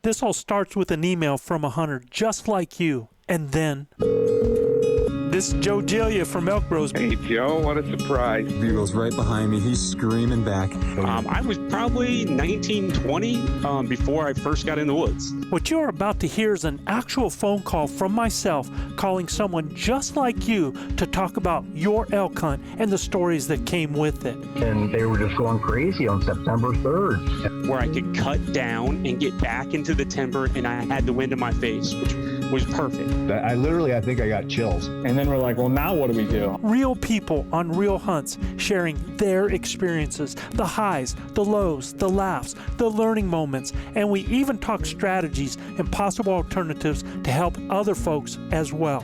This all starts with an email from a hunter just like you. And then, this is Joe Gillia from ElkBros. Hey, Joe, what a surprise. Beagle's right behind me. He's screaming back. I was probably 19, 20 before I first got in the woods. What you're about to hear is an actual phone call from myself calling someone just like you to talk about your elk hunt and the stories that came with it. And they were just going crazy on September 3rd. Where I could cut down and get back into the timber, and I had the wind in my face, which was perfect. I think I got chills. And then we're like, well, now what do we do? Real people on real hunts sharing their experiences, the highs, the lows, the laughs, the learning moments, and we even talk strategies and possible alternatives to help other folks as well.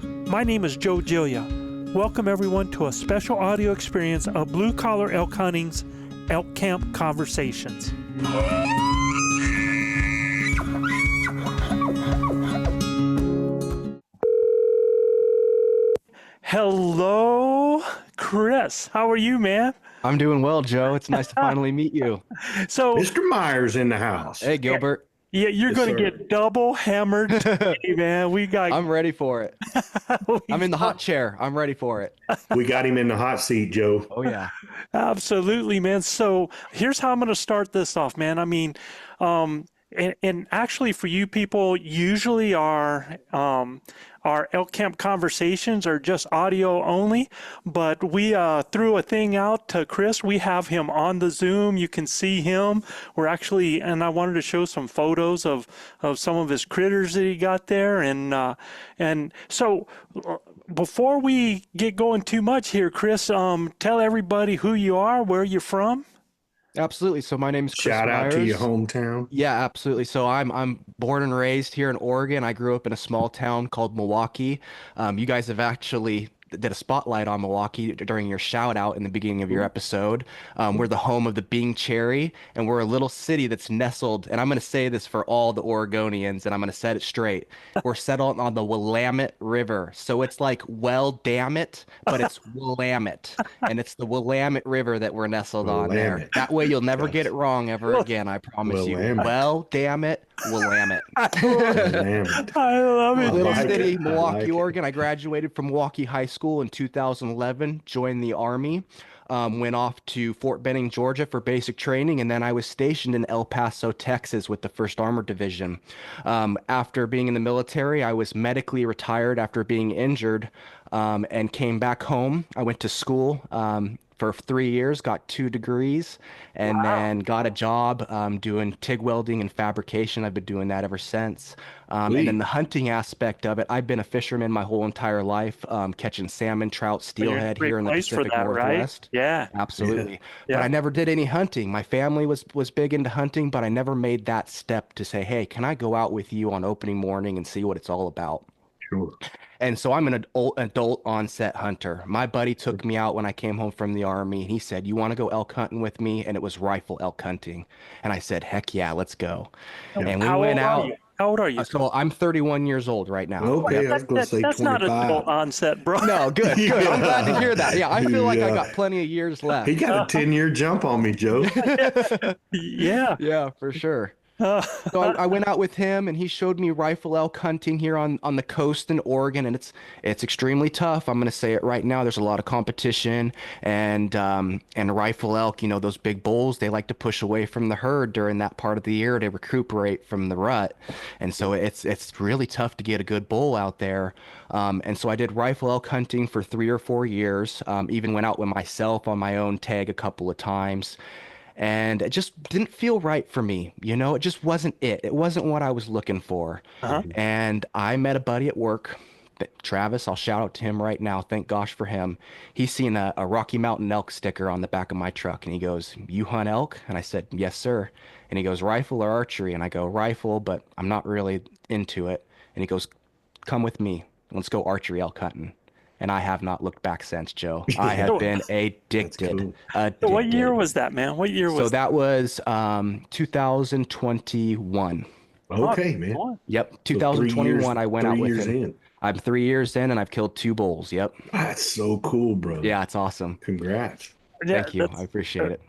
My name is Joe Gillia. Welcome everyone to a special audio experience of Blue Collar Elk Hunting's Elk Camp Conversations. Hello, Chris. How are you, man? I'm doing well, Joe. It's nice to finally meet you. So, Mr. Myers in the house. Hey, Gilbert. yeah, you're Yes, going to sir. get double hammered today, man. We got. I'm ready for it. I'm in the hot chair. I'm ready for it. We got him in the hot seat, Joe. Oh, yeah. Absolutely, man. So here's how I'm going to start this off, man. I mean, and actually for you people, usually our elk camp conversations are just audio only, but we threw a thing out to Chris. We have him on the Zoom. You can see him. We're actually, and I wanted to show some photos of some of his critters that he got there. And so before we get going too much here, Chris, tell everybody who you are, where you're from. Absolutely. So my name is Chris Shout out Myers. to your hometown. Yeah, absolutely. So I'm born and raised here in Oregon. I grew up in a small town called Milwaukee. You guys have actually did a spotlight on Milwaukee during your shout out in the beginning of your episode. We're the home of the Bing Cherry, and we're a little city that's nestled, and I'm going to say this for all the Oregonians, and I'm going to set it straight. We're settled on the Willamette River. So it's like, well, damn it, but it's Willamette. And it's the Willamette River that we're nestled on there. Willamette. That way you'll never get it wrong ever again, I promise you. Willamette. Well, damn it, Willamette. Damn it. I love it. Little like city, it. I Milwaukee, like it. Oregon. I graduated from Milwaukee High School in 2011, joined the Army, went off to Fort Benning, Georgia for basic training, and then I was stationed in El Paso, Texas with the 1st Armored Division. After being in the military, I was medically retired after being injured and came back home. I went to school for 3 years, got 2 degrees, and then got a job doing TIG welding and fabrication. I've been doing that ever since. And then the hunting aspect of it, I've been a fisherman my whole entire life, catching salmon, trout, steelhead here in the Pacific Northwest. Right? Yeah. Absolutely. Yeah. But I never did any hunting. My family was big into hunting, but I never made that step to say, hey, can I go out with you on opening morning and see what it's all about? Sure. And so I'm an adult onset hunter. My buddy took me out when I came home from the Army, and he said, you want to go elk hunting with me? And it was rifle elk hunting. And I said, heck yeah, let's go. And we How went old out. are you? How old are you? So I'm 31 years old right now. Okay, I was going to say That's 25. not adult onset, bro. No, good. I'm glad to hear that. Yeah, I feel like I Yeah. got plenty of years left. He got a 10-year jump on me, Joe. Yeah. Yeah, for sure. So I went out with him, and he showed me rifle elk hunting here on the coast in Oregon, and it's extremely tough. I'm going to say it right now. There's a lot of competition, and rifle elk, you know, those big bulls, they like to push away from the herd during that part of the year to recuperate from the rut, and so it's really tough to get a good bull out there. And so I did rifle elk hunting for 3 or 4 years. Even went out with myself on my own tag a couple of times. And it just didn't feel right for me. You know, it just wasn't it. It wasn't what I was looking for. And I met a buddy at work, Chavez. I'll shout out to him right now. Thank gosh for him. He's seen a Rocky Mountain elk sticker on the back of my truck. And he goes, you hunt elk? And I said, yes, sir. And he goes, rifle or archery? And I go, rifle, but I'm not really into it. And he goes, come with me. Let's go archery elk hunting. And I have not looked back since, Joe. I have been addicted. Cool. Addicted. What year was that, man? What year was So that was 2021. Okay, man. Yep, So 2021. I went out with him. In. I'm 3 years in, and I've killed 2 bulls. Yep. That's so cool, bro. Yeah, it's awesome. Congrats. Yeah, Thank you. I appreciate it.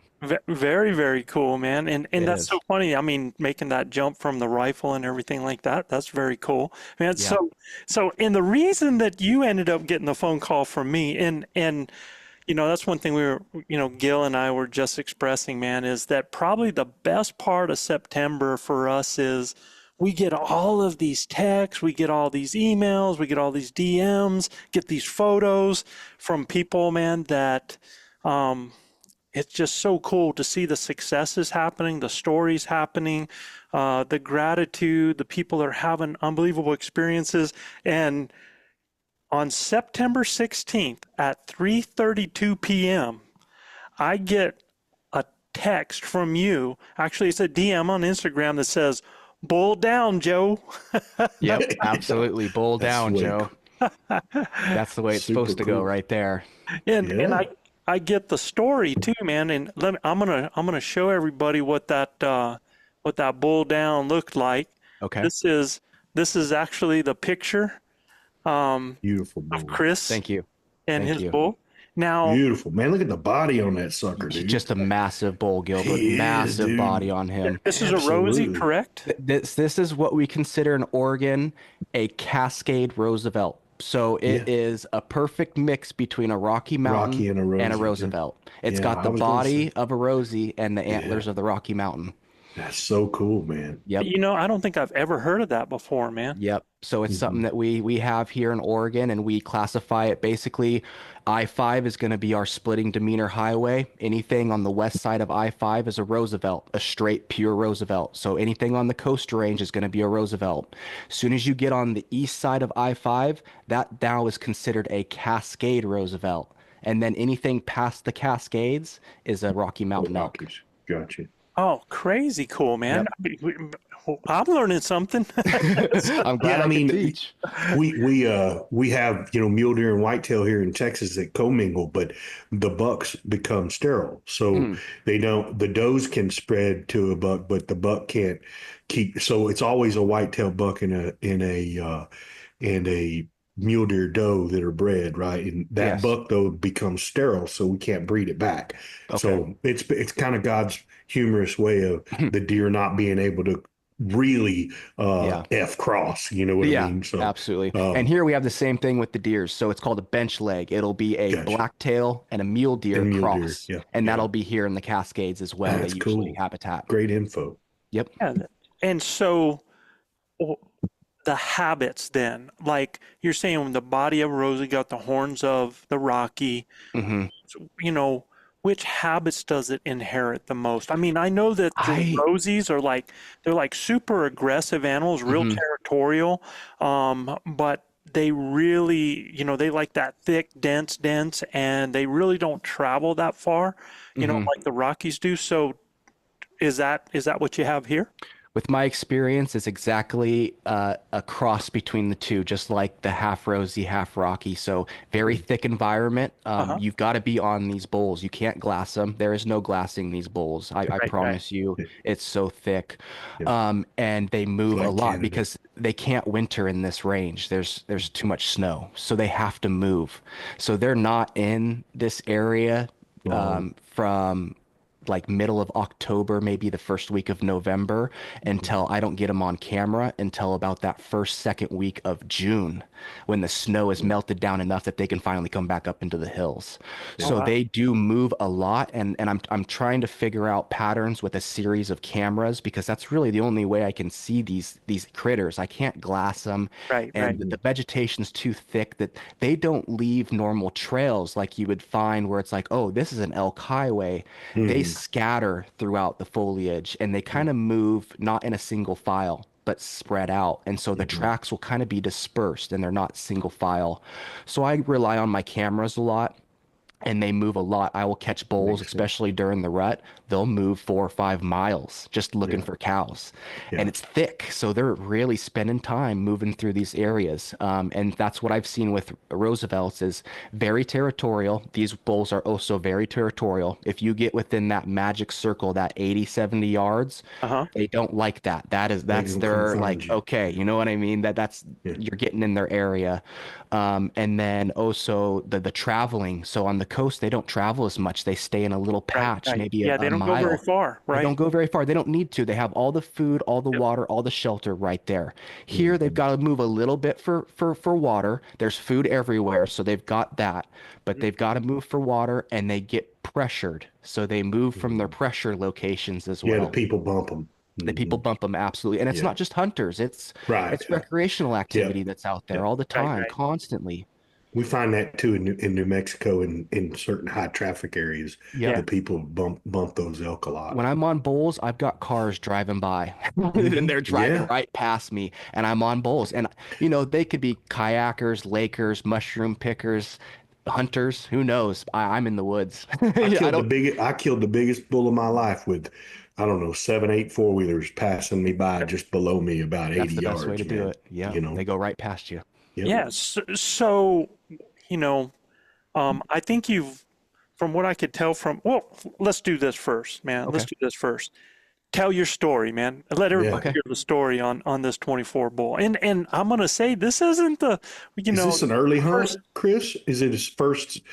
Very, very cool, man. And It that's is. so funny. I mean, making that jump from the rifle and everything like that, that's very cool. Man, Yeah. and the reason that you ended up getting the phone call from me, and that's one thing we were, Gil and I were just expressing, man, is that probably the best part of September for us is we get all of these texts, we get all these emails, we get all these DMs, get these photos from people, man, that it's just so cool to see the successes happening, the stories happening, the gratitude, the people that are having unbelievable experiences. And on September 16th at 3:32 p.m., I get a text from you. Actually, it's a DM on Instagram that says, "Bull down, Joe." Yep, absolutely. Bull That's down, sweet. Joe. That's the way it's Super supposed to go cool. right there. And Yeah. I get the story too, man. And I'm gonna show everybody what that bull down looked like. Okay. This is actually the picture Beautiful of bull. Chris Thank you. and Thank his you. bull. Now, Beautiful. Man, look at the body on that sucker, dude. Just a massive bull, Gilbert. He is, Massive dude. body on him. this is a Rosie, Absolutely. correct? This is what we consider in Oregon a Cascade Roosevelt. So it Yeah. is a perfect mix between a Rocky Mountain Rocky and a Rosie, yeah. Roosevelt. It's Yeah, got I the was gonna body say. of a Rosie and the antlers of the Rocky Mountain. That's so cool, man. Yep. I don't think I've ever heard of that before, man. Yep. So it's something Mhm. that we have here in Oregon, and we classify it basically. I-5 is going to be our splitting demeanor highway. Anything on the west side of I-5 is a Roosevelt, a straight pure Roosevelt. So anything on the coast range is going to be a Roosevelt. As soon as you get on the east side of I-5, that now is considered a Cascade Roosevelt. And then anything past the Cascades is a Rocky Mountain elk. Rockies. Gotcha. Oh, crazy cool, man. Yep. I'm learning something. I'm glad Yeah, I can teach. We have mule deer and whitetail here in Texas that commingle, but the bucks become sterile, so they don't. The does can spread to a buck, but the buck can't keep. So it's always a whitetail buck and a mule deer doe that are bred, right? And that Yes. buck though becomes sterile, so we can't breed it back. Okay. So it's kind of God's humorous way of the deer not being able to really Yeah. F cross, you know what I mean? So absolutely. And here we have the same thing with the deers. So it's called a bench leg. It'll be a Gotcha. blacktail and a mule deer And mule deer, cross. yeah, And yeah. that'll be here in the Cascades as well. That's They usually cool. habitat. Great info. Yep. Yeah, and so the habits then, like you're saying, the body of Rosie got the horns of the Rocky, hmm which habits does it inherit the most? I mean, I know that the Rosies are they're like super aggressive animals, real territorial, but they really, they like that thick, dense, and they really don't travel that far, like the Rockies do. So is that what you have here? With my experience, it's exactly a cross between the two, just like the half Rosie, half Rocky. So very thick environment. You've got to be on these bulls. You can't glass them. There is no glassing these bulls. I promise you, it's so thick. And they move Like a lot Canada. because they can't winter in this range. There's too much snow, so they have to move. So they're not in this area from like middle of October, maybe the first week of November, until I don't get them on camera until about that second week of June, when the snow is melted down enough that they can finally come back up into the hills. So they do move a lot, and I'm trying to figure out patterns with a series of cameras, because that's really the only way I can see these critters. I can't glass them, and the vegetation's too thick that they don't leave normal trails like you would find where it's like, oh, this is an elk highway. They scatter throughout the foliage, and they kind of move not in a single file but spread out, and so the tracks will kind of be dispersed and they're not single file. So I rely on my cameras a lot, and they move a lot. I will catch bulls, especially during the rut. They'll move 4 or 5 miles just looking for cows. And it's thick, so they're really spending time moving through these areas. And that's what I've seen with Roosevelt's, is very territorial. These bulls are also very territorial. If you get within that magic circle, that 80, 70 yards, they don't like that. That's their like, okay, you know what I mean? You're getting in their area. And then also the traveling. So on the coast, they don't travel as much. They stay in a little patch, Right. maybe Yeah, a they don't go mile. very far, They right? don't go very far. They don't need to. They have all the food, all the water, all the shelter right there. Here, they've got to move a little bit for water. There's food everywhere, so they've got that. But they've got to move for water, and they get pressured. So they move from their pressure locations as Yeah, well. the people bump them. The people bump them, absolutely. And it's Yeah. not just hunters. It's Right. recreational activity that's out there all the Right, time, right. constantly. We find that too in New Mexico in certain high traffic areas. Yeah. The people bump those elk a lot. When I'm on bulls, I've got cars driving by and they're driving Yeah. right past me, and I'm on bulls. And, you know, they could be kayakers, lakers, mushroom pickers, hunters. Who knows? I'm in the woods. I killed the biggest bull of my life with, I don't know, 7, 8 4-wheelers passing me by just below me about 80 That's the yards. best way to do man. it. Yeah. You know? They go right past you. Yep. Yeah. So, you know, I think from what I could tell well, let's do this first, man. Let's do this first. Tell your story, man. Let everybody hear the story on this 24 bull. And I'm gonna say this isn't Is this an early hunt, Chris? Is it his first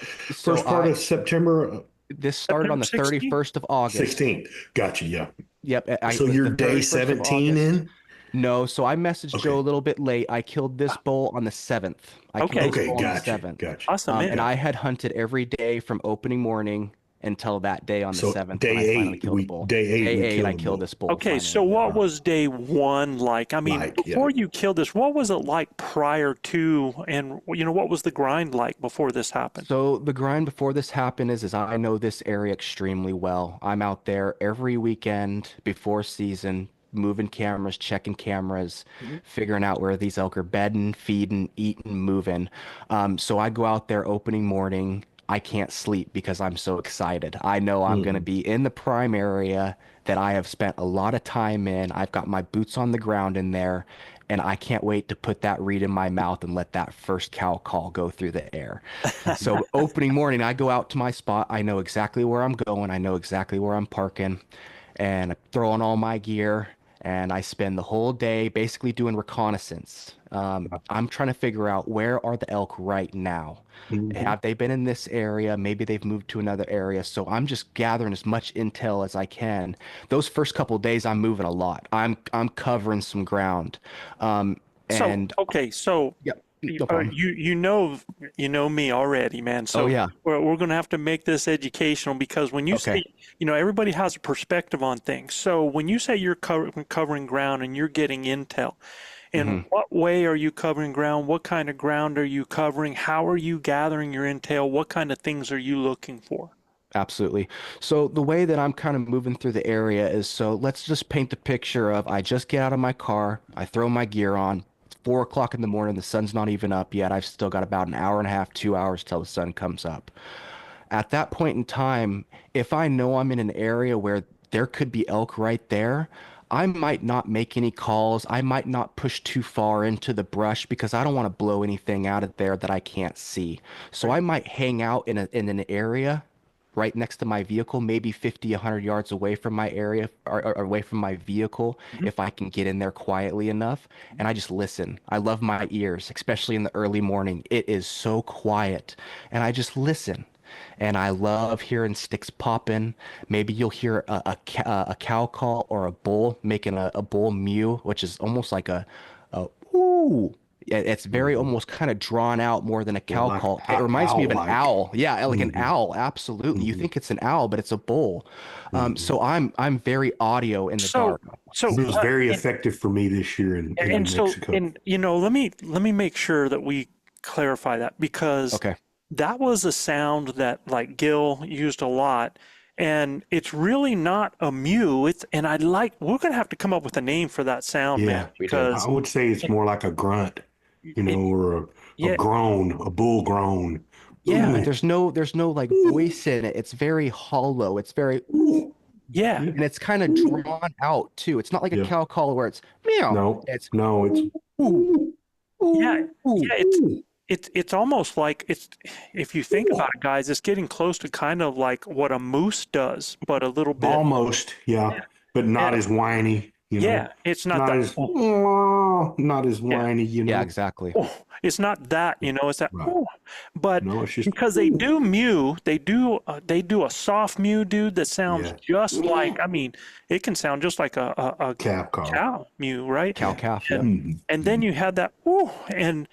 part of September? This started on the September 31st of August. 16th. Gotcha. Yeah. Yep. So the you're 31st day of 17 August. in? No, so I messaged Joe a little bit late. I killed this bull on the 7th. I killed this bull on the 7th. Gotcha. Awesome, man. And I had hunted every day from opening morning until that day on the 7th. Day when I finally 8, killed the bull. day 8, Day 8, I the killed bull. this bull. Okay, finally. so what was day 1 like? I mean, before you killed this, what was it like prior to, and you know, what was the grind like before this happened? So the grind before this happened is I know this area extremely well. I'm out there every weekend before season, moving cameras, checking cameras, figuring out where these elk are bedding, feeding, eating, moving. So I go out there opening morning. I can't sleep because I'm so excited. I know I'm going to be in the prime area that I have spent a lot of time in. I've got my boots on the ground in there, and I can't wait to put that reed in my mouth and let that first cow call go through the air. So opening morning, I go out to my spot. I know exactly where I'm going. I know exactly where I'm parking, and I throw on all my gear. And I spend the whole day basically doing reconnaissance. I'm trying to figure out, where are the elk right now? Have they been in this area? Maybe they've moved to another area. So I'm just gathering as much intel as I can. Those first couple of days, I'm moving a lot. I'm covering some ground. So Yep. No problem. you know me already, man. So we're going to have to make this educational, because when you say, you know, everybody has a perspective on things. So when you say you're covering ground and you're getting intel, in what way are you covering ground? What kind of ground are you covering? How are you gathering your intel? What kind of things are you looking for? Absolutely. So the way that I'm kind of moving through the area is, so let's just paint the picture of, I just get out of my car, I throw my gear on. 4 o'clock in the morning, the sun's not even up yet. I've still got about an hour and a half, 2 hours till the sun comes up. At that point in time, if I know I'm in an area where there could be elk right there, I might not make any calls. I might not push too far into the brush because I don't want to blow anything out of there that I can't see. So I might hang out in an area right next to my vehicle, maybe 50, 100 yards away from my area, or away from my vehicle, if I can get in there quietly enough. And I just listen. I love my ears, especially in the early morning. It is so quiet. And I just listen. And I love hearing sticks popping. Maybe you'll hear a cow call, or a bull making a bull mew, which is almost like a ooh. It's very almost kind of drawn out, more than a cow like call. It reminds me of an owl-like. owl. Yeah, like an owl. Absolutely. You think it's an owl, but it's a bull. So I'm very audio in the dark. So It was very effective for me this year in New Mexico. And you know, let me make sure that we clarify that, because that was a sound that, like, Gil used a lot, and it's really not a mew. We're gonna have to come up with a name for that sound, man, because I would say it's more like a grunt, you know, or a groan, a bull groan. Yeah, there's no like voice in it. It's very hollow. It's very and it's kind of drawn out too. It's not like a cow call where it's meow. No, it's ooh. It's almost like, if you think about it, guys, it's getting close to kind of like what a moose does, but a little bit Almost, but not as whiny. You know? It's not that. Not as whiny, you know. Yeah, exactly. It's not that, you know. It's that. Right. but No, it's just because they do mew, they do a soft mew, dude, that sounds Yeah. just like, I mean, it can sound just like a calf call. cow mew, right? Cow calf. Yeah. And then you had that, ooh, and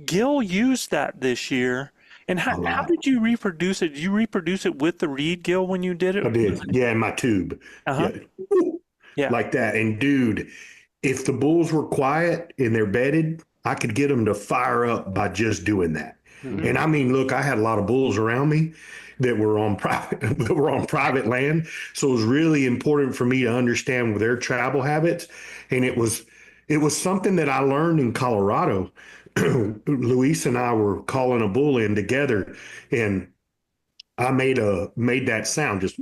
Gil used that this year. And A how lot. did you reproduce it? Did you reproduce it with the reed, Gil, when you did it? I did. Yeah, in my tube. Uh-huh. Yeah. Yeah. Like that. And dude, if the bulls were quiet and they're bedded, I could get them to fire up by just doing that. And I mean, look, I had a lot of bulls around me that were on private land. So it was really important for me to understand their travel habits. And it was something that I learned in Colorado. Luis and I were calling a bull in together, and I made that sound just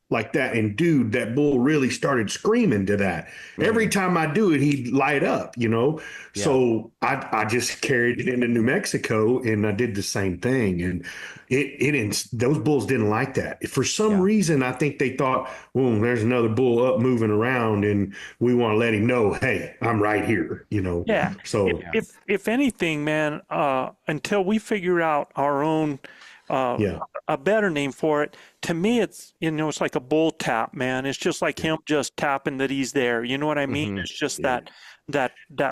like that. And dude, that bull really started screaming to that. Every time I do it, he'd light up, you know? Yeah. So I just carried it into New Mexico and I did the same thing. And those bulls didn't like that. For some reason, I think they thought, well, there's another bull up moving around and we want to let him know, hey, I'm right here, you know? Yeah. So If anything, man, until we figure out our own a better name for it, to me it's it's like a bull tap, man. It's just like him just tapping that he's there. You know what I mean? It's just that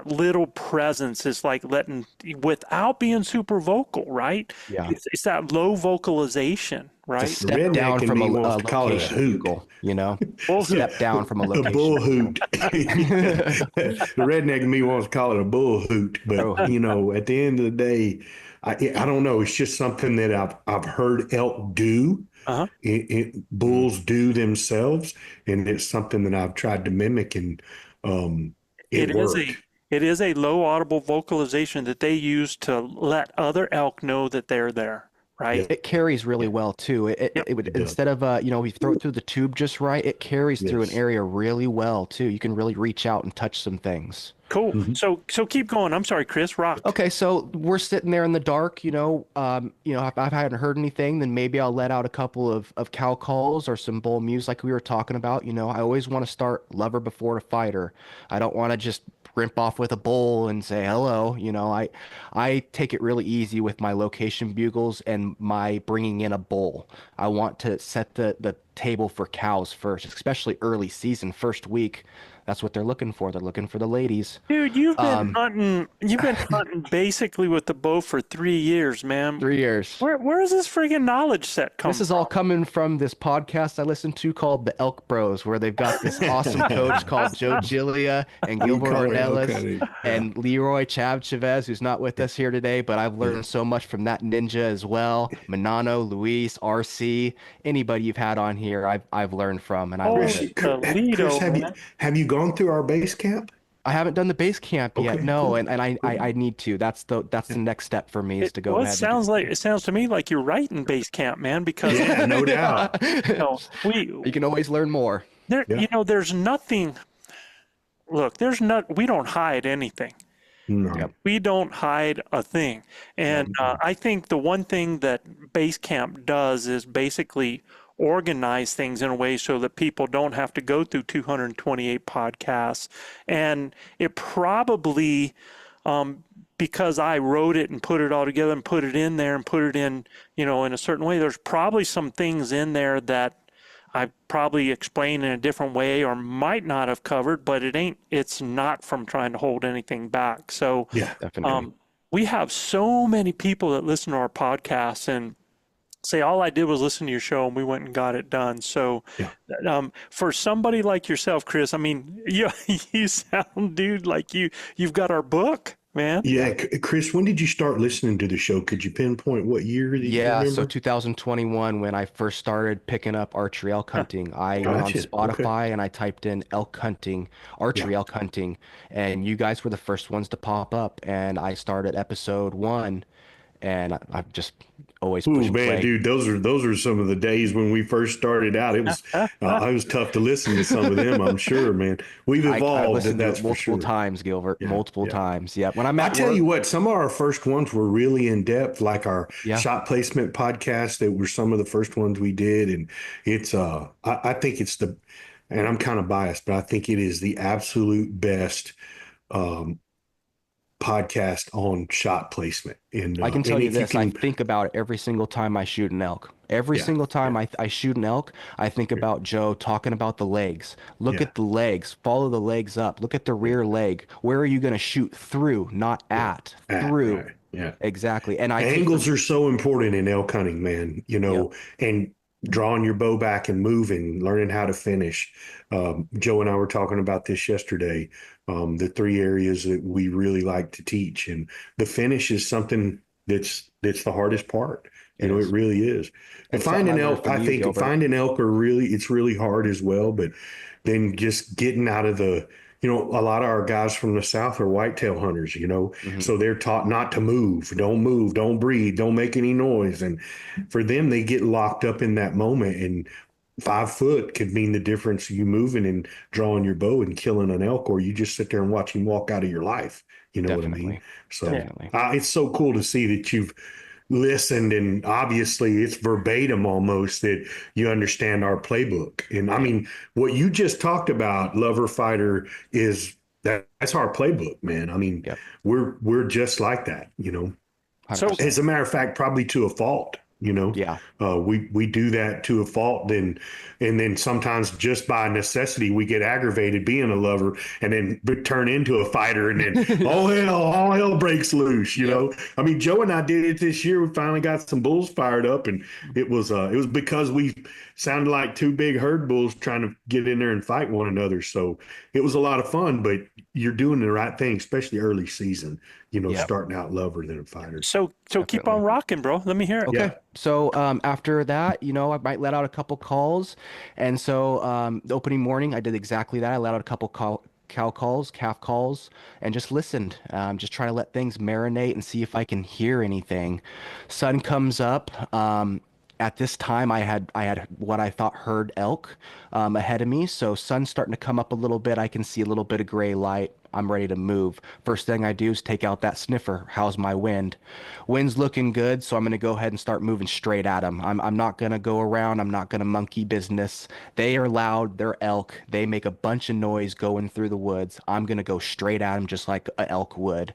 little presence is like letting, without being super vocal, right? Yeah. It's that low vocalization, right? It's a step down from a location bugle, you know? Step down from a location. A bull hoot. The redneck in me wants to call it a bull hoot, but you know, at the end of the day, I don't know. It's just something that I've heard elk do. Bulls do themselves, and it's something that I've tried to mimic, and it worked. It is a low audible vocalization that they use to let other elk know that they're there, right? It carries really well too. It would, instead of we throw it through the tube just right, it carries through an area really well too. You can really reach out and touch some things. Cool. So keep going. I'm sorry, Chris. Rock. Okay, so we're sitting there in the dark, if I hadn't heard anything, then maybe I'll let out a couple of cow calls or some bull mews like we were talking about. I always want to start lover before a fighter. I don't want to just rimp off with a bull and say hello. I take it really easy with my location bugles and my bringing in a bull. I want to set the table for cows first, especially early season, first week. That's what they're looking for. They're looking for the ladies. Dude, you've been hunting. You've been hunting basically with the bow for 3 years, man. 3 years. Where is this friggin' knowledge set coming from? This is all coming from this podcast I listen to called the ElkBros, where they've got this awesome coach called Joe Giglia and Gilbert Ornelas and Leroy Chavez, who's not with us here today, but I've learned so much from that ninja as well. Manano, Luis, RC, anybody you've had on here, I've learned from, and I love it. Chris, have you gone through our base camp? I haven't done the base camp yet, no, cool. and I need to. That's the next step for me is to go ahead. It sounds to me like you're right in base camp, man. Because no doubt, you can always learn more. There's nothing. Look, we don't hide anything. No. We don't hide a thing, and I think the one thing that base camp does is basically organize things in a way so that people don't have to go through 228 podcasts. And it probably, because I wrote it and put it all together and put it in there and put it in, in a certain way, there's probably some things in there that I probably explained in a different way or might not have covered, but it's not from trying to hold anything back. So definitely. We have so many people that listen to our podcasts and say, all I did was listen to your show and we went and got it done. So for somebody like yourself, Chris, I mean, you sound, dude, like you've got our book, man. Yeah. Chris, when did you start listening to the show? Could you pinpoint what year? So 2021, when I first started picking up archery elk hunting, I went on Spotify and I typed in elk hunting, archery elk hunting, and you guys were the first ones to pop up. And I started episode 1. And I've just always pushed play. Dude, those are some of the days when we first started out. It was it was tough to listen to some of them. I'm sure, man. We've evolved. I listened that's to it multiple times, Gilbert. Multiple times. Yeah. When I tell you what, some of our first ones were really in depth, like our shot placement podcast. That were some of the first ones we did, and it's I think it's and I'm kind of biased, but I think it is the absolute best podcast on shot placement. And I can tell and you if you this, I can, think about it every single time I shoot an elk. Every yeah, single time yeah, I shoot an elk, I think about Joe talking about the legs. Look yeah, at the legs, follow the legs up. Look at the yeah, rear leg. Where are you going to shoot through, not yeah. at, through. Right, yeah. Exactly. And I take Angles for, are so important in elk hunting, man. yep. And drawing your bow back and moving, learning how to finish. Joe and I were talking about this yesterday. The three areas that we really like to teach, and the finish is something that's the hardest part. It It is. really is. To And something find I an learned elk, from I you, think Gilbert. find an elk it's really hard as well. But then just getting out of a lot of our guys from the South are whitetail hunters, Hmm. so they're taught not to move, don't breathe, don't make any noise. And for them, they get locked up in that moment. And 5 foot could mean the difference you moving and drawing your bow and killing an elk, or you just sit there and watch him walk out of your life. You know what I mean? Definitely. So Definitely. it's so cool to see that you've listened, and obviously it's verbatim almost that you understand our playbook. And I Yep. mean, what you just talked about, lover fighter, is that's our playbook, man. I mean, Yep. we're just like that, So 100%. as a matter of fact, probably to a fault. Yeah. We do that to a fault. And then sometimes just by necessity, we get aggravated being a lover, and then turn into a fighter, and then all hell breaks loose. Yep. I mean, Joe and I did it this year. We finally got some bulls fired up, and it was because we sounded like two big herd bulls trying to get in there and fight one another. So it was a lot of fun. But you're doing the right thing, especially early season. Yep. Starting out lover than a fighter. so keep Definitely. on rocking, bro. Let me hear it. Okay. Yeah. So after that, I might let out a couple calls. And so the opening morning, I did exactly that. I let out a couple calf calls, and just listened. Just try to let things marinate and see if I can hear anything. Sun comes up. At this time, I had what I thought herd elk ahead of me. So sun's starting to come up a little bit. I can see a little bit of gray light. I'm ready to move. First thing I do is take out that sniffer. How's my wind? Wind's looking good, so I'm going to go ahead and start moving straight at them. I'm not going to go around. I'm not going to monkey business. They are loud. They're elk. They make a bunch of noise going through the woods. I'm going to go straight at them just like an elk would.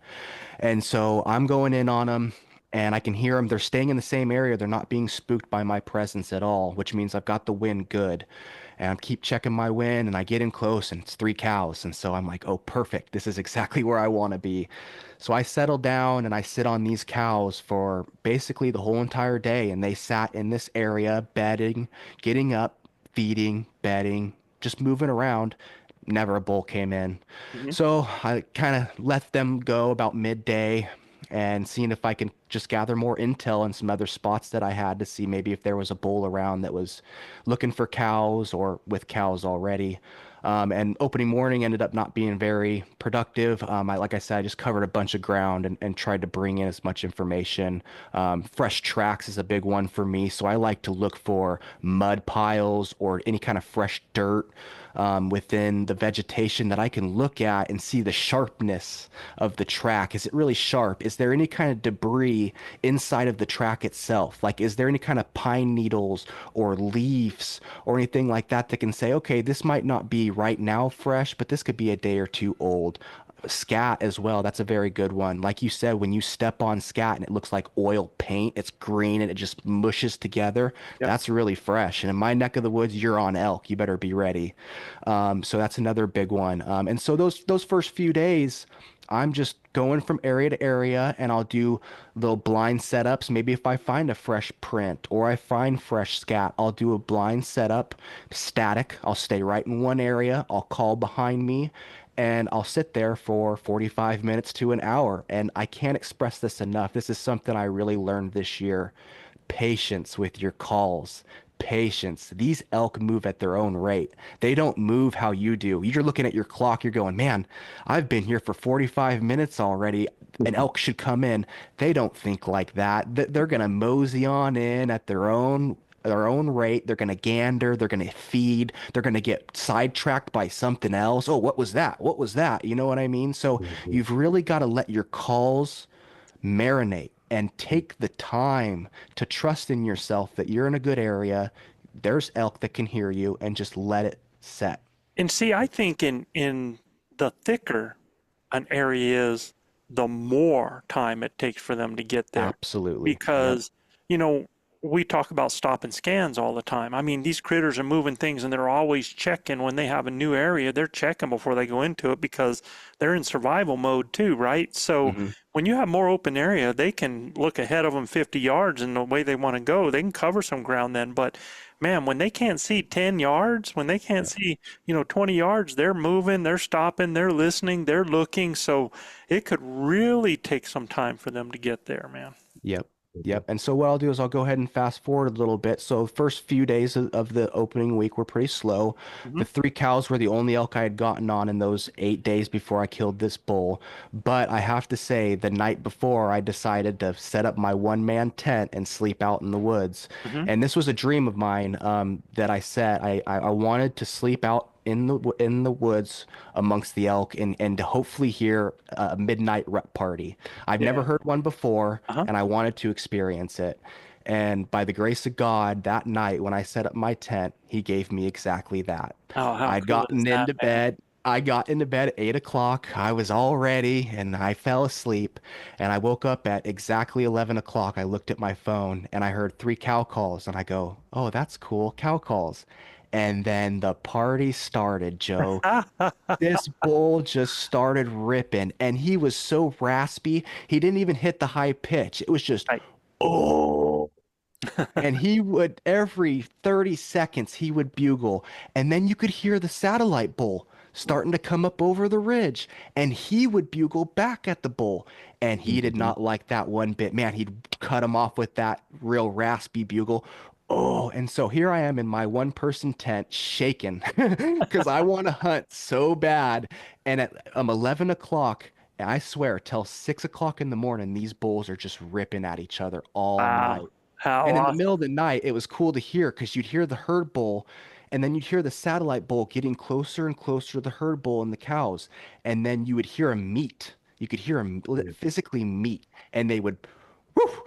And so I'm going in on them. And I can hear them. They're staying in the same area. They're not being spooked by my presence at all, which means I've got the wind good. And I keep checking my wind, and I get in close, and it's 3 cows. And so I'm like, oh, perfect. This is exactly where I want to be. So I settle down and I sit on these cows for basically the whole entire day. And they sat in this area, bedding, getting up, feeding, bedding, just moving around. Never a bull came in. So I kind of let them go about midday, and seeing if I can just gather more intel in some other spots that I had to see maybe if there was a bull around that was looking for cows or with cows already. And opening morning ended up not being very productive. Like I said, I just covered a bunch of ground and tried to bring in as much information. Fresh tracks is a big one for me. So I like to look for mud piles or any kind of fresh dirt within the vegetation that I can look at and see the sharpness of the track. Is it really sharp? Is there any kind of debris inside of the track itself? Like, is there any kind of pine needles or leaves or anything like that that can say, okay, this might not be right now fresh, but this could be a day or two old? Scat as well. That's a very good one. Like you said, when you step on scat and it looks like oil paint, it's green and it just mushes together. That's really fresh. And in my neck of the woods, you're on elk. You better be ready. So that's another big one. And so those first few days, I'm just going from area to area, and I'll do little blind setups. Maybe if I find a fresh print or I find fresh scat, I'll do a blind setup, static. I'll stay right in one area. I'll call behind me, and I'll sit there for 45 minutes to an hour. And I can't express this enough. This is something I really learned this year. Patience with your calls. Patience. These elk move at their own rate. They don't move how you do. You're looking at your clock. You're going, man, I've been here for 45 minutes already. An elk should come in. They don't think like that. They're going to mosey on in at their own rate. They're going to gander. They're going to feed. They're going to get sidetracked by something else. Oh, what was that? What was that? You know what I mean? So you've really got to let your calls marinate and take the time to trust in yourself that you're in a good area. There's elk that can hear you, and just let it set. And see, I think in the thicker an area is, the more time it takes for them to get there. Absolutely. Because, you know, we talk about stop and scans all the time. I mean, these critters are moving things and they're always checking when they have a new area. They're checking before they go into it because they're in survival mode too, right? So Mm-hmm. when you have more open area, they can look ahead of them 50 yards and the way they want to go, they can cover some ground then. But man, when they can't see 10 yards, when they can't see, 20 yards, they're moving, they're stopping, they're listening, they're looking. So it could really take some time for them to get there, man. Yep. Yep. And so what I'll do is I'll go ahead and fast forward a little bit. So first few days of the opening week were pretty slow. Mm-hmm. The 3 cows were the only elk I had gotten on in those 8 days before I killed this bull. But I have to say, the night before, I decided to set up my one-man tent and sleep out in the woods. Mm-hmm. And this was a dream of mine that I set. I wanted to sleep out in the woods amongst the elk and to hopefully hear a midnight rut party. I've never heard one before, and I wanted to experience it. And by the grace of God, that night when I set up my tent, he gave me exactly that. Oh, how I'd cool gotten is that, into man? bed. I got into bed at 8 o'clock. I was all ready and I fell asleep. And I woke up at exactly 11 o'clock. I looked at my phone and I heard 3 cow calls. And I go, oh, that's cool. Cow calls. And then the party started, Joe. This bull just started ripping. And he was so raspy. He didn't even hit the high pitch. It was just, Right. oh. And he would, every 30 seconds, he would bugle. And then you could hear the satellite bull starting to come up over the ridge. And he would bugle back at the bull. And he did not like that one bit. Man, he'd cut him off with that real raspy bugle. Oh, and so here I am in my one-person tent shaking because I want to hunt so bad. And at 11 o'clock, I swear, till 6 o'clock in the morning, these bulls are just ripping at each other all night. Wow. How And in the awesome. middle of the night, it was cool to hear because you'd hear the herd bull and then you'd hear the satellite bull getting closer and closer to the herd bull and the cows. And then you would hear them meet. You could hear them physically meet and they would woof,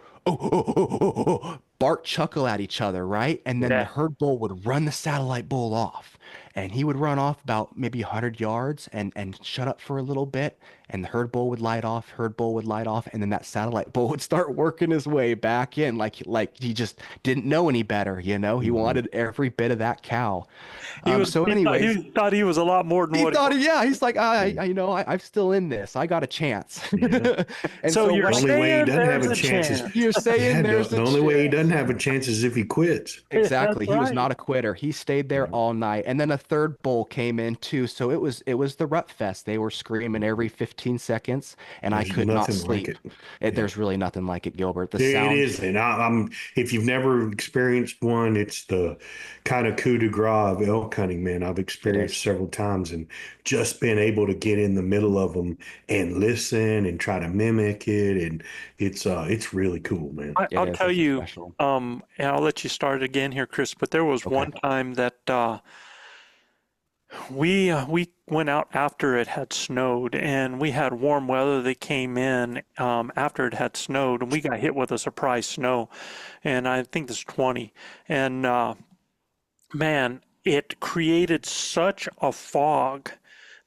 bark, chuckle at each other, right? And then the Yeah. herd bull would run the satellite bull off. And he would run off about maybe 100 yards and shut up for a little bit. And the herd bull would light off, herd bull would light off, and then that satellite bull would start working his way back in like he just didn't know any better, you know? He wanted every bit of that cow. So anyways, He thought he was a lot more than he what thought, yeah, he's like, I'm still in this. I got a chance. And So you're The only way he saying doesn't have there's a a chance is chance. you're saying yeah, there's the a only way he chance. doesn't have a chance is if he quits. Exactly. That's He was right. not a quitter. He stayed there all night. And then a third bull came in too. So it was the rut fest. They were screaming every 15 seconds and I There's could not nothing like sleep. it. There's really nothing like it, Gilbert. The It sound. is, and I'm. If you've never experienced one, it's the kind of coup de grace of elk hunting, man. I've experienced several times, and just being able to get in the middle of them and listen and try to mimic it, and it's really cool, man. It I'll is. tell It's you, special. and I'll let you start again here, Chris, but there was Okay. one time that we went out after it had snowed, and we had warm weather that came in after it had snowed, and we got hit with a surprise snow, and I think this 20, and man, it created such a fog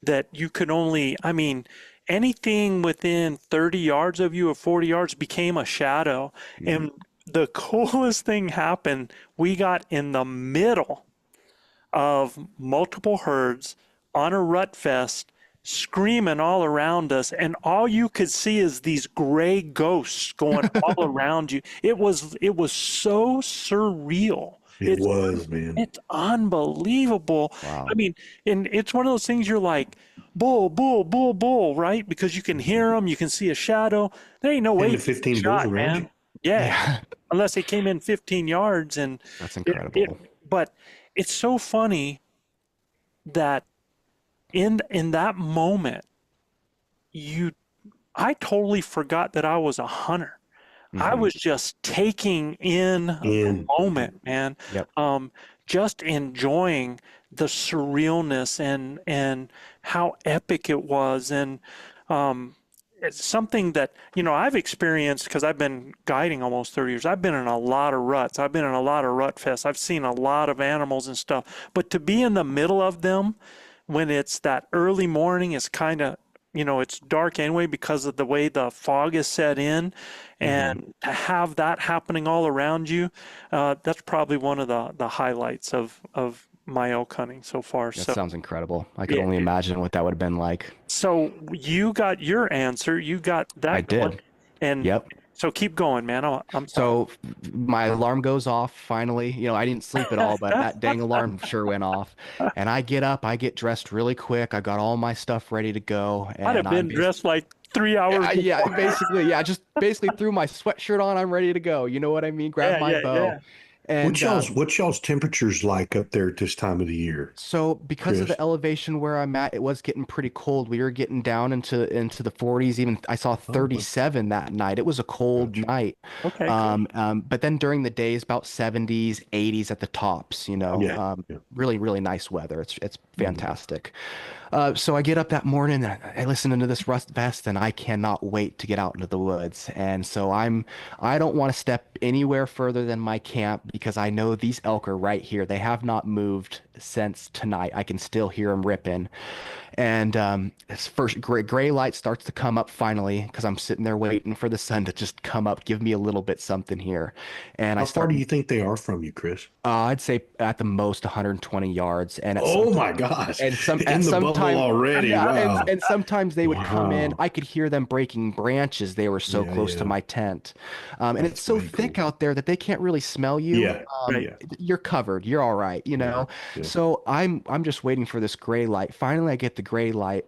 that you could only, I mean, anything within 30 yards of you or 40 yards became a shadow. And the coolest thing happened, we got in the middle of multiple herds on a rut fest, screaming all around us, and all you could see is these gray ghosts going all around you. It was so surreal. It was, man. It's unbelievable. Wow. I mean, and it's one of those things you're like, bull, bull, bull, bull, right? Because you can hear them, you can see a shadow. There ain't no way 10 to you get 15 bulls shot, around man. you. Yeah, unless they came in 15 yards, and That's incredible. but it's so funny that in that moment, I totally forgot that I was a hunter. I was just taking in the moment, man. Yep. Just enjoying the surrealness and how epic it was, and it's something that I've experienced because I've been guiding almost 30 years. I've been in a lot of ruts. I've been in a lot of rut fests. I've seen a lot of animals and stuff. But to be in the middle of them when it's that early morning is kind of it's dark anyway because of the way the fog is set in, and to have that happening all around you, that's probably one of the highlights of my elk hunting so far. That So sounds incredible. I could Yeah. only imagine what that would have been like. so you got your answer, you got that I going, did. and Yep. so keep going, man. I'm So my alarm goes off finally. I didn't sleep at all, but that dang alarm sure went off. And I get up, I get dressed really quick. I got all my stuff ready to go. I'd have And been dressed like 3 hours yeah, before. basically, yeah, just basically threw my sweatshirt on. I'm ready to go. You know what I mean? Grab my bow. And What's y'all's temperatures like up there at this time of the year? so because of Chris? the elevation where I'm at, it was getting pretty cold. We were getting down into the 40s. Even I saw 37 that night. It was a cold night. Okay, cool. But then during the days, about 70s, 80s at the tops. Yeah. Really, really nice weather. It's fantastic. So I get up that morning and I listen into this Rust Vest, and I cannot wait to get out into the woods. And so I don't want to step anywhere further than my camp because I know these elk are right here. They have not moved since tonight. I can still hear them ripping. And this first gray light starts to come up finally because I'm sitting there waiting for the sun to just come up, give me a little bit something here. And How I far start, do you think they are from you, Chris? I'd say at the most 120 yards. And Oh my gosh! and In the bubble sometimes already. yeah, Wow. and sometimes they would come in. Wow. I could hear them breaking branches. They were so Yeah, close to yeah. my tent, and That's it's so way thick cool. out there that they can't really smell you. Yeah, yeah. You're covered. You're all right, yeah. So I'm just waiting for this gray light. Finally, I get the gray light,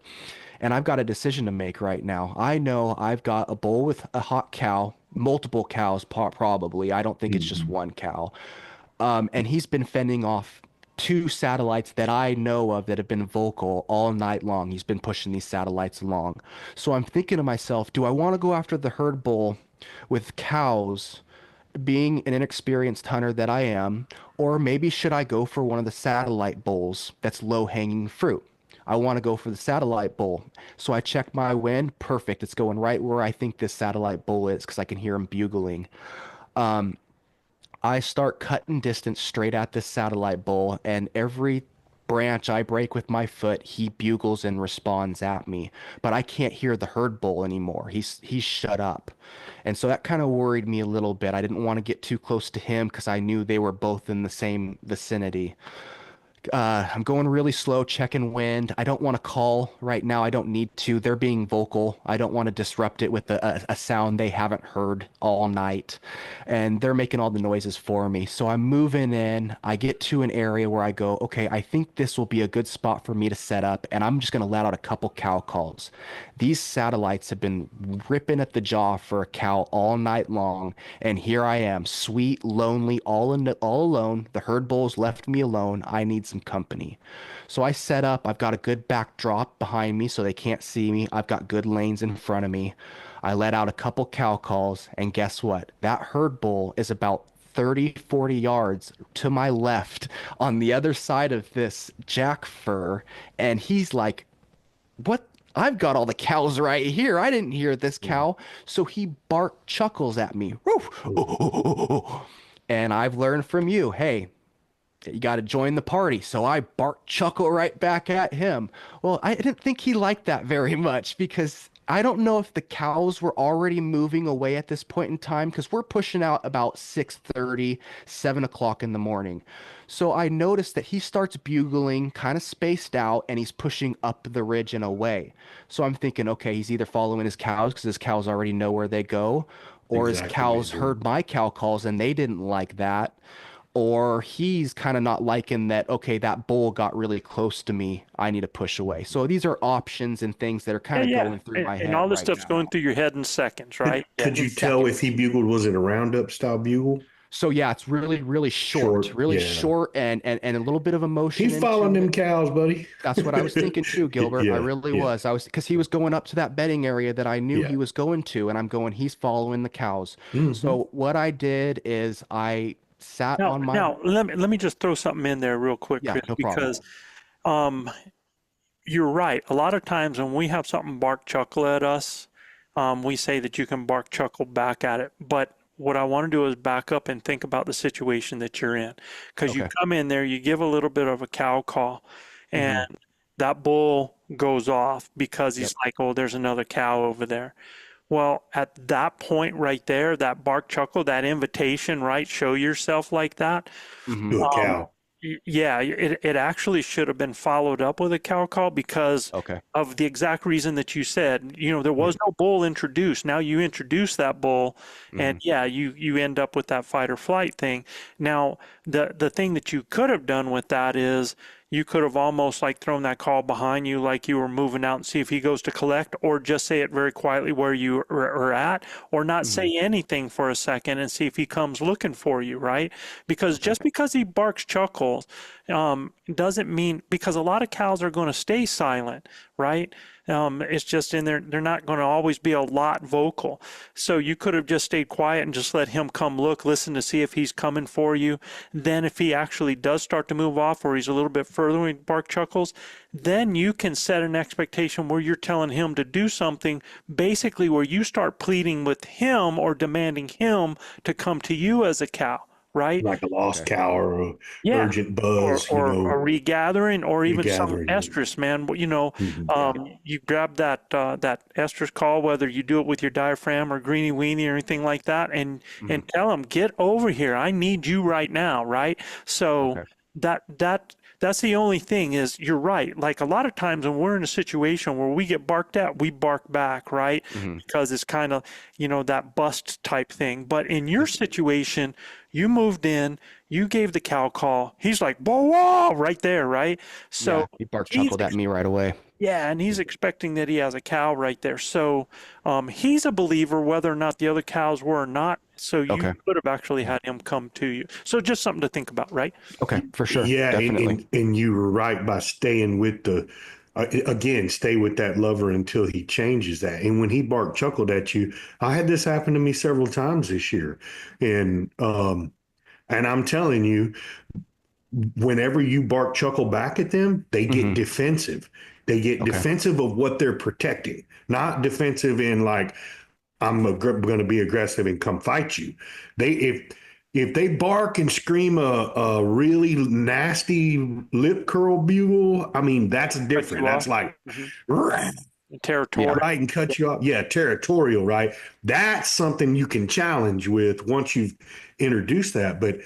and I've got a decision to make right now. I know I've got a bull with a hot cow, multiple cows probably. I don't think it's just one cow. And he's been fending off two satellites that I know of that have been vocal all night long. He's been pushing these satellites along. So I'm thinking to myself, do I want to go after the herd bull with cows, being an inexperienced hunter that I am, or maybe should I go for one of the satellite bulls that's low-hanging fruit? I want to go for the satellite bull. So I check my wind. Perfect. It's going right where I think this satellite bull is because I can hear him bugling. I start cutting distance straight at this satellite bull, and every branch I break with my foot, he bugles and responds at me. But I can't hear the herd bull anymore. He's shut up. And so that kind of worried me a little bit. I didn't want to get too close to him because I knew they were both in the same vicinity. I'm going really slow, checking wind. I don't want to call right now. I don't need to. They're being vocal. I don't want to disrupt it with a sound they haven't heard all night. And they're making all the noises for me. So I'm moving in. I get to an area where I go, okay, I think this will be a good spot for me to set up. And I'm just going to let out a couple cow calls. These satellites have been ripping at the jaw for a cow all night long. And here I am, sweet, lonely, all alone. The herd bulls left me alone. I need some company. So I set up. I've got a good backdrop behind me so they can't see me. I've got good lanes in front of me. I let out a couple cow calls, and guess what? That herd bull is about 30, 40 yards to my left on the other side of this jack fir, and he's like, what? I've got all the cows right here. I didn't hear this cow. So he chuckles at me. Woof. And I've learned from you, hey, you got to join the party. So I chuckle right back at him. Well, I didn't think he liked that very much because I don't know if the cows were already moving away at this point in time because we're pushing out about 6:30, 7 o'clock in the morning. So I noticed that he starts bugling kind of spaced out and he's pushing up the ridge and away. So I'm thinking, okay, he's either following his cows because his cows already know where they go, or his Exactly, cows man. heard my cow calls and they didn't like that. Or he's kind of not liking that, okay, that bull got really close to me. I need to push away. So these are options and things that are kind of going through my head. And all this right stuff's now. going through your head in seconds, right? Could you tell if he bugled? Was it a roundup style bugle? So yeah, it's really, really short, short and a little bit of emotion. He's following them cows, buddy. That's what I was thinking too, Gilbert. Yeah, I really yeah. was. Because he was going up to that bedding area that I knew Yeah. he was going to, and I'm going, he's following the cows. So what I did is I sat on my. Now let me just throw something in there real quick, Yeah, Chris, no problem. because you're right. A lot of times when we have something bark chuckle at us, we say that you can bark chuckle back at it. But what I want to do is back up and think about the situation that you're in, because you Okay. come in there, you give a little bit of a cow call, and that bull goes off because he's Yep. like, oh, there's another cow over there. Well, at that point right there, that bark chuckle, that invitation, right? Show yourself like that. Hmm. To a Um, cow. yeah, it actually should have been followed up with a cow call because Okay. of the exact reason that you said. There was no bull introduced. Now you introduce that bull, and Hmm. yeah, you end up with that fight or flight thing. Now, the thing that you could have done with that is you could have almost like thrown that call behind you, like you were moving out and see if he goes to collect, or just say it very quietly where you are at, or not Hmm. say anything for a second and see if he comes looking for you, right? Because just because he barks chuckles doesn't mean, because a lot of cows are going to stay silent, right? It's just in there, they're not going to always be a lot vocal. So you could have just stayed quiet and just let him come look, listen to see if he's coming for you. Then if he actually does start to move off, or he's a little bit further when he bark chuckles, then you can set an expectation where you're telling him to do something, basically where you start pleading with him or demanding him to come to you as a cow, right? Like a lost Okay. cow or a Yeah. urgent Or, buzz, or a regathering, or even some regathering. estrus, man. Mhm. You grab that estrus call, whether you do it with your diaphragm or greenie weenie or anything like that, and Hmm. tell them, get over here. I need you right now, right? So Okay. that's the only thing is, you're right. Like a lot of times when we're in a situation where we get barked at, we bark back, right? Hmm. Because it's kind of, that bust type thing. But in your situation, you moved in, you gave the cow call. He's like, whoa, whoa, right there, right? Yeah. So He bark he's chuckled at me right away. yeah, and he's expecting that he has a cow right there. So he's a believer whether or not the other cows were or not. So you Okay. could have actually had him come to you. So just something to think about, right? Okay. For sure. Yeah, Definitely. and you were right by staying with again, stay with that lover until he changes that. And when he barked chuckled at you, I had this happen to me several times this year, and I'm telling you, whenever you bark chuckle back at them, they get Hmm. defensive. They get Okay. defensive of what they're protecting, not defensive in like I'm going to be aggressive and come fight you. They if they bark and scream a really nasty lip curl bugle, I mean that's Cut different. you That's off. like Mhm. Yeah. Territorial. right and cut you off. Yeah, territorial, right? That's something you can challenge with once you've introduced that. But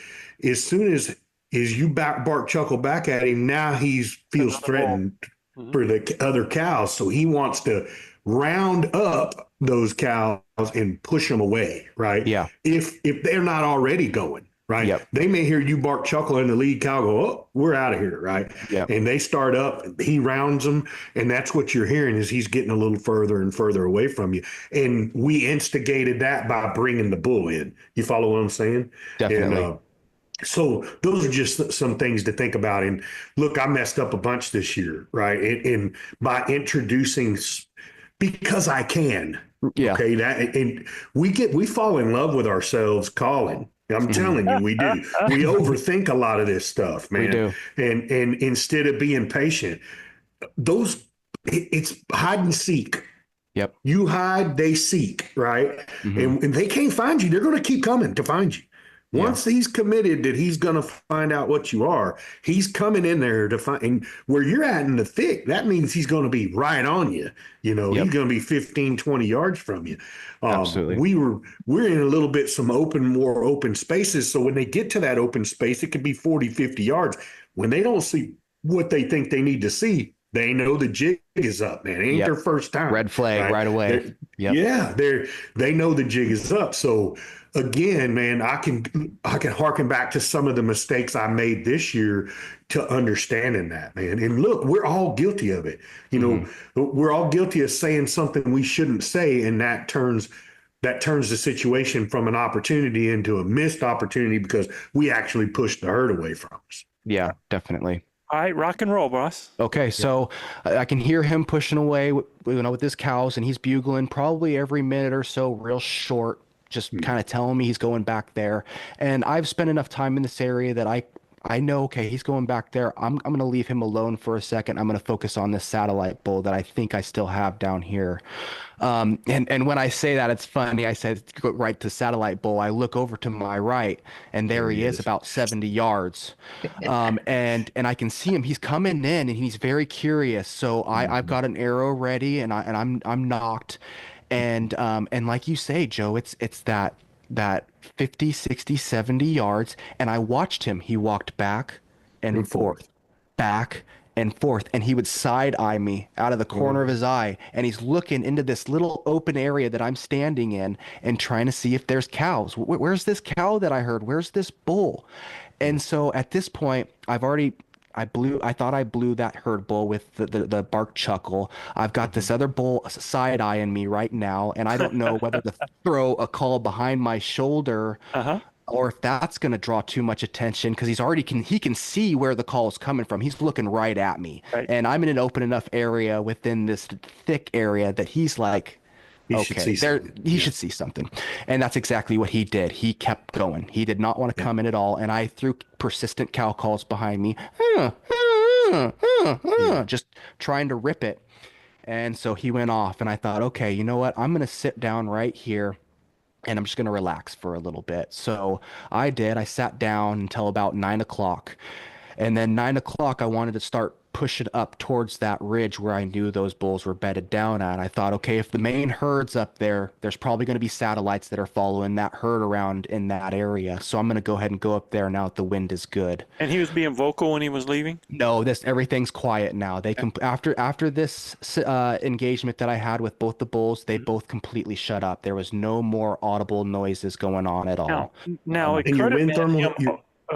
as soon as you bark chuckle back at him, now he feels Another ball. threatened Mhm. for the other cows. So he wants to round up those cows and push them away, right? Yeah. If they're not already going, right? Yep. They may hear you bark chuckle and the lead cow go, oh, we're out of here, right? Yep. And they start up, he rounds them, and that's what you're hearing is he's getting a little further and further away from you. And we instigated that by bringing the bull in. You follow what I'm saying? Definitely. And so those are just some things to think about. And look, I messed up a bunch this year, right? And by introducing, because I can, Yeah. okay, that and we fall in love with ourselves calling. I'm Mhm. telling you, we do. We overthink a lot of this stuff, man. We do. And instead of being patient, it's hide and seek. Yep. You hide, they seek, right? Mhm. And they can't find you. They're going to keep coming to find you. Yeah. Once he's committed that he's going to find out what you are, he's coming in there to find. And where you're at in the thick, that means he's going to be right on you. He's going to be 15, 20 yards from you. Absolutely. We're in a little bit more open spaces. So when they get to that open space, it could be 40, 50 yards. When they don't see what they think they need to see, they know the jig is up, man. It ain't their first time. Red flag right away. Yep. Yeah, they know the jig is up. So again, man, I can harken back to some of the mistakes I made this year to understanding that, man. And look, we're all guilty of it. We're all guilty of saying something we shouldn't say, and that turns the situation from an opportunity into a missed opportunity because we actually pushed the herd away from us. Yeah, definitely. All right, rock and roll, boss. Okay, so I can hear him pushing away, with his cows, and he's bugling probably every minute or so, real short, just kind of telling me he's going back there. And I've spent enough time in this area that I I know, okay, he's going back there. I'm gonna leave him alone for a second. I'm gonna focus on this satellite bull that I think I still have down here. And when I say that, it's funny. I said go right to satellite bull. I look over to my right, and there he is, about 70 yards. And I can see him. He's coming in, and he's very curious. So I've got an arrow ready, and I'm knocked. And like you say, Joe, it's that 50, 60, 70 yards. And I watched him. He walked back and forth, back and forth. And he would side eye me out of the corner of his eye. And he's looking into this little open area that I'm standing in and trying to see if there's cows. Where's this cow that I heard? Where's this bull? And so at this point, I thought I blew that herd bull with the bark chuckle. I've got this other bull side eyeing me right now, and I don't know whether to throw a call behind my shoulder or if that's going to draw too much attention because he can see where the call is coming from. He's looking right at me, and I'm in an open enough area within this thick area that he's like, he should see something. And that's exactly what he did. He kept going. He did not want to come in at all. And I threw persistent cow calls behind me, just trying to rip it. And so he went off, and I thought, okay, you know what? I'm going to sit down right here, and I'm just going to relax for a little bit. So I did. I sat down until about 9 o'clock. And then 9 o'clock, I wanted to start pushing up towards that ridge where I knew those bulls were bedded down at. I thought, okay, if the main herd's up there, there's probably going to be satellites that are following that herd around in that area. So I'm going to go ahead and go up there now that the wind is good. And he was being vocal when he was leaving? No, everything's quiet now. After this engagement that I had with both the bulls, they both completely shut up. There was no more audible noises going on at all. Now it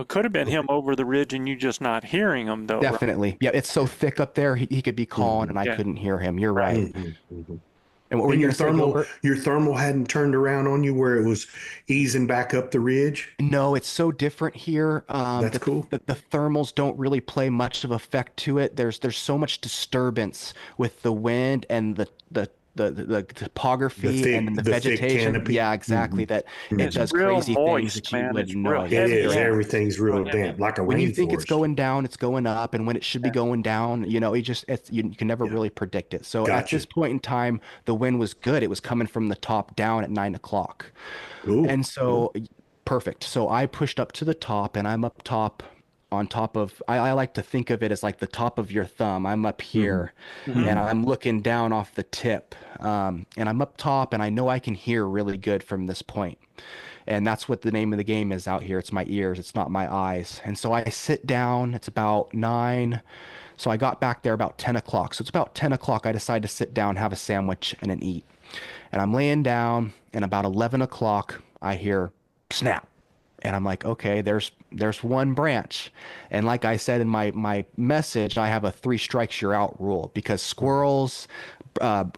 could have been him over the ridge and you just not hearing him though. Definitely. Right? Yeah, it's so thick up there. He could be calling and I couldn't hear him. You're right. And what were your thermal hadn't turned around on you where it was easing back up the ridge? No, it's so different here. That's cool. The thermals don't really play much of effect to it. There's so much disturbance with the wind and the topography and the vegetation. Yeah, exactly. That it does crazy things that you wouldn't know. It is. Everything's real damp, like a rainforest. When you think it's going down, it's going up, and when it should be going down, you can never really predict it. So at this point in time, the wind was good. It was coming from the top down at 9 o'clock, and so perfect. So I pushed up to the top, and I'm up top. On top of, I like to think of it as like the top of your thumb. I'm up here and I'm looking down off the tip. And I'm up top and I know I can hear really good from this point. And that's what the name of the game is out here. It's my ears. It's not my eyes. And so I sit down. It's about 9. So I got back there about 10 o'clock. So it's about 10 o'clock. I decide to sit down, have a sandwich and an eat. And I'm laying down and about 11 o'clock, I hear snap. And I'm like, okay, there's one branch. And like I said in my message, I have a 3 strikes you're out rule because squirrels,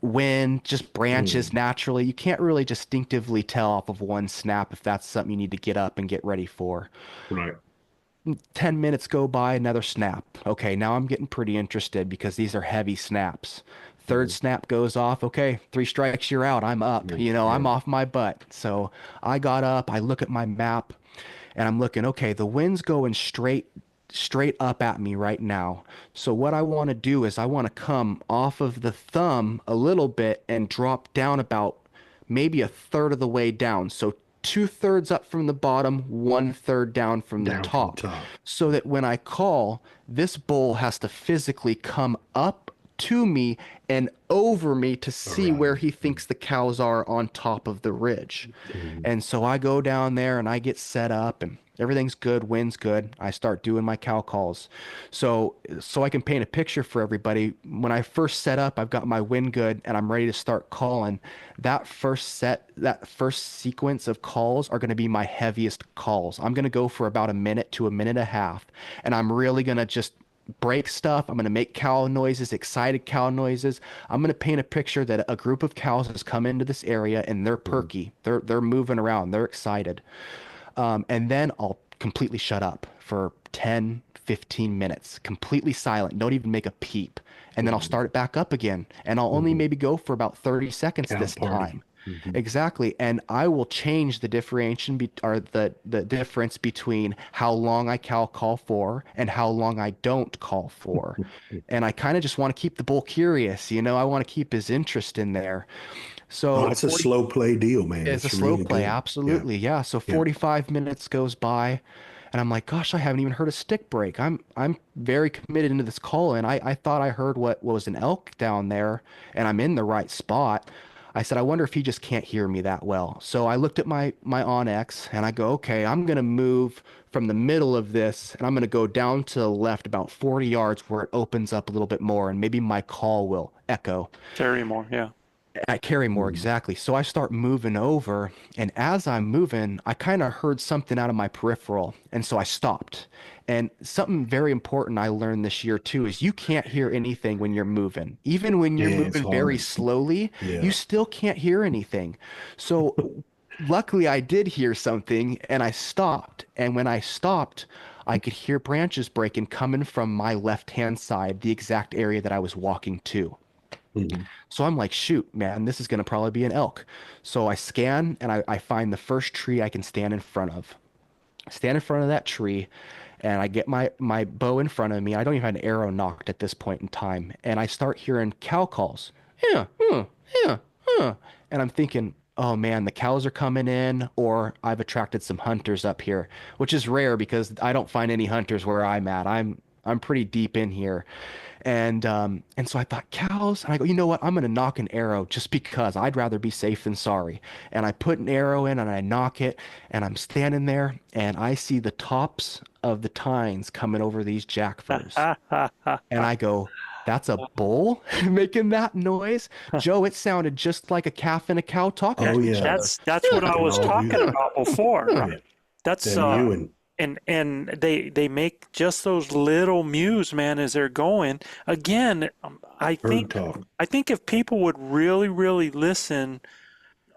wind, just branches naturally. You can't really distinctively tell off of one snap if that's something you need to get up and get ready for. Right. 10 minutes go by, another snap. Okay, now I'm getting pretty interested because these are heavy snaps. Third snap goes off. Okay, 3 strikes, you're out. I'm up. I'm off my butt. So I got up. I look at my map. And I'm looking, okay, the wind's going straight up at me right now. So what I want to do is I want to come off of the thumb a little bit and drop down about maybe a third of the way down. So 2/3 up from the bottom, 1/3 down from the top. So that when I call, this bull has to physically come up to me and over me to see where he thinks the cows are on top of the ridge. And so I go down there and I get set up and everything's good, wind's good. I start doing my cow calls. So I can paint a picture for everybody. When I first set up, I've got my wind good and I'm ready to start calling. That first sequence of calls are going to be my heaviest calls. I'm going to go for about a minute to a minute and a half. And I'm really going to just break stuff. I'm going to make cow noises, excited cow noises. I'm going to paint a picture that a group of cows has come into this area and they're perky. They're moving around. They're excited. And then I'll completely shut up for 10, 15 minutes, completely silent. Don't even make a peep. And then I'll start it back up again. And I'll only maybe go for about 30 seconds this time. Exactly. And I will change the differentiation or the difference between how long I call for and how long I don't call for. And I kind of just want to keep the bull curious, I want to keep his interest in there. Oh, So that's a slow play deal, man. it's a It's slow really play, good. Yeah. absolutely. Yeah. So Yeah. 45 minutes goes by and I'm like, gosh, I haven't even heard a stick break. I'm very committed into this call, and I thought I heard what was an elk down there, and I'm in the right spot. I said, I wonder if he just can't hear me that well. So I looked at my Onyx and I go, okay, I'm gonna move from the middle of this and I'm gonna go down to the left about 40 yards where it opens up a little bit more, and maybe my call will echo. Terry Moore, yeah. At Carrymore, exactly. So I start moving over, and as I'm moving, I kind of heard something out of my peripheral, and so I stopped. And something very important I learned this year too is you can't hear anything when you're moving. Even when you're Yeah, it's moving very hard. slowly, Yeah. you still can't hear anything. So luckily I did hear something, and I stopped. And when I stopped, I could hear branches breaking coming from my left-hand side, the exact area that I was walking to. So I'm like, shoot, man, this is going to probably be an elk. So I scan and I find the first tree I can stand in front of. I stand in front of that tree and I get my bow in front of me. I don't even have an arrow knocked at this point in time. And I start hearing cow calls. Yeah, yeah, yeah. And I'm thinking, oh man, the cows are coming in, or I've attracted some hunters up here, which is rare because I don't find any hunters where I'm at. I'm pretty deep in here. And so I thought cows, and I go, you know what? I'm gonna knock an arrow just because I'd rather be safe than sorry. And I put an arrow in and I knock it, and I'm standing there and I see the tops of the tines coming over these jackfurs. And I go, that's a bull making that noise? Joe, it sounded just like a calf and a cow talking Oh, to each yeah. other. That's what I was Oh, talking yeah. about before. Yeah. That's Them mewing. and they make just those little mews, man, as they're going. Again, I Bird talk. think if people would really listen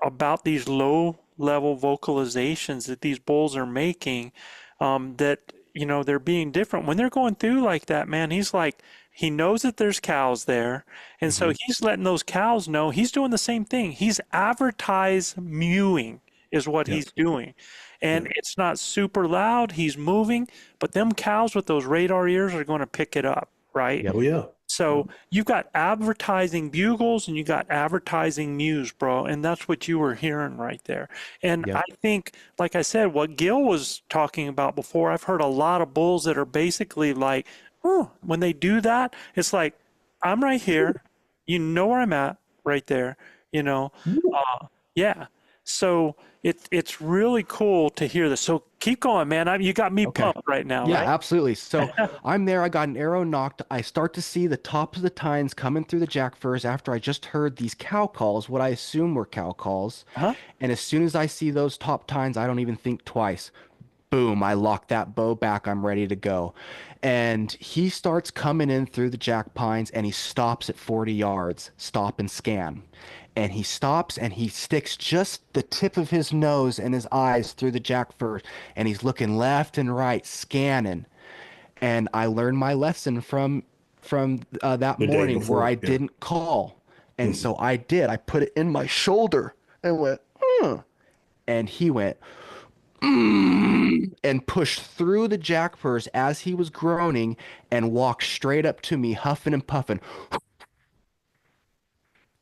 about these low level vocalizations that these bulls are making, that they're being different when they're going through like that, man. He's like, he knows that there's cows there, and so he's letting those cows know. He's doing the same thing. He's advertised mewing is what he's doing. And it's not super loud. He's moving, but them cows with those radar ears are going to pick it up, right? Oh, yeah. So you've got advertising bugles and you got advertising mews, bro. And that's what you were hearing right there. And Yep. I think, like I said, what Gil was talking about before, I've heard a lot of bulls that are basically like, oh, when they do that, it's like, I'm right here. You know where I'm at right there, yeah. So it's really cool to hear this. So keep going, man. You got me pumped right now. Yeah, right? absolutely. So I'm there. I got an arrow knocked. I start to see the tops of the tines coming through the jackfurs after I just heard these cow calls, what I assume were cow calls. And as soon as I see those top tines, I don't even think twice. Boom, I lock that bow back. I'm ready to go. And he starts coming in through the jack pines and he stops at 40 yards, stop and scan. And he stops and he sticks just the tip of his nose and his eyes through the jack fur, and he's looking left and right, scanning. And I learned my lesson from that The day morning before, where I yeah. didn't call. And so I did. I put it in my shoulder and went, and he went, and pushed through the jackfurs as he was groaning and walked straight up to me, huffing and puffing.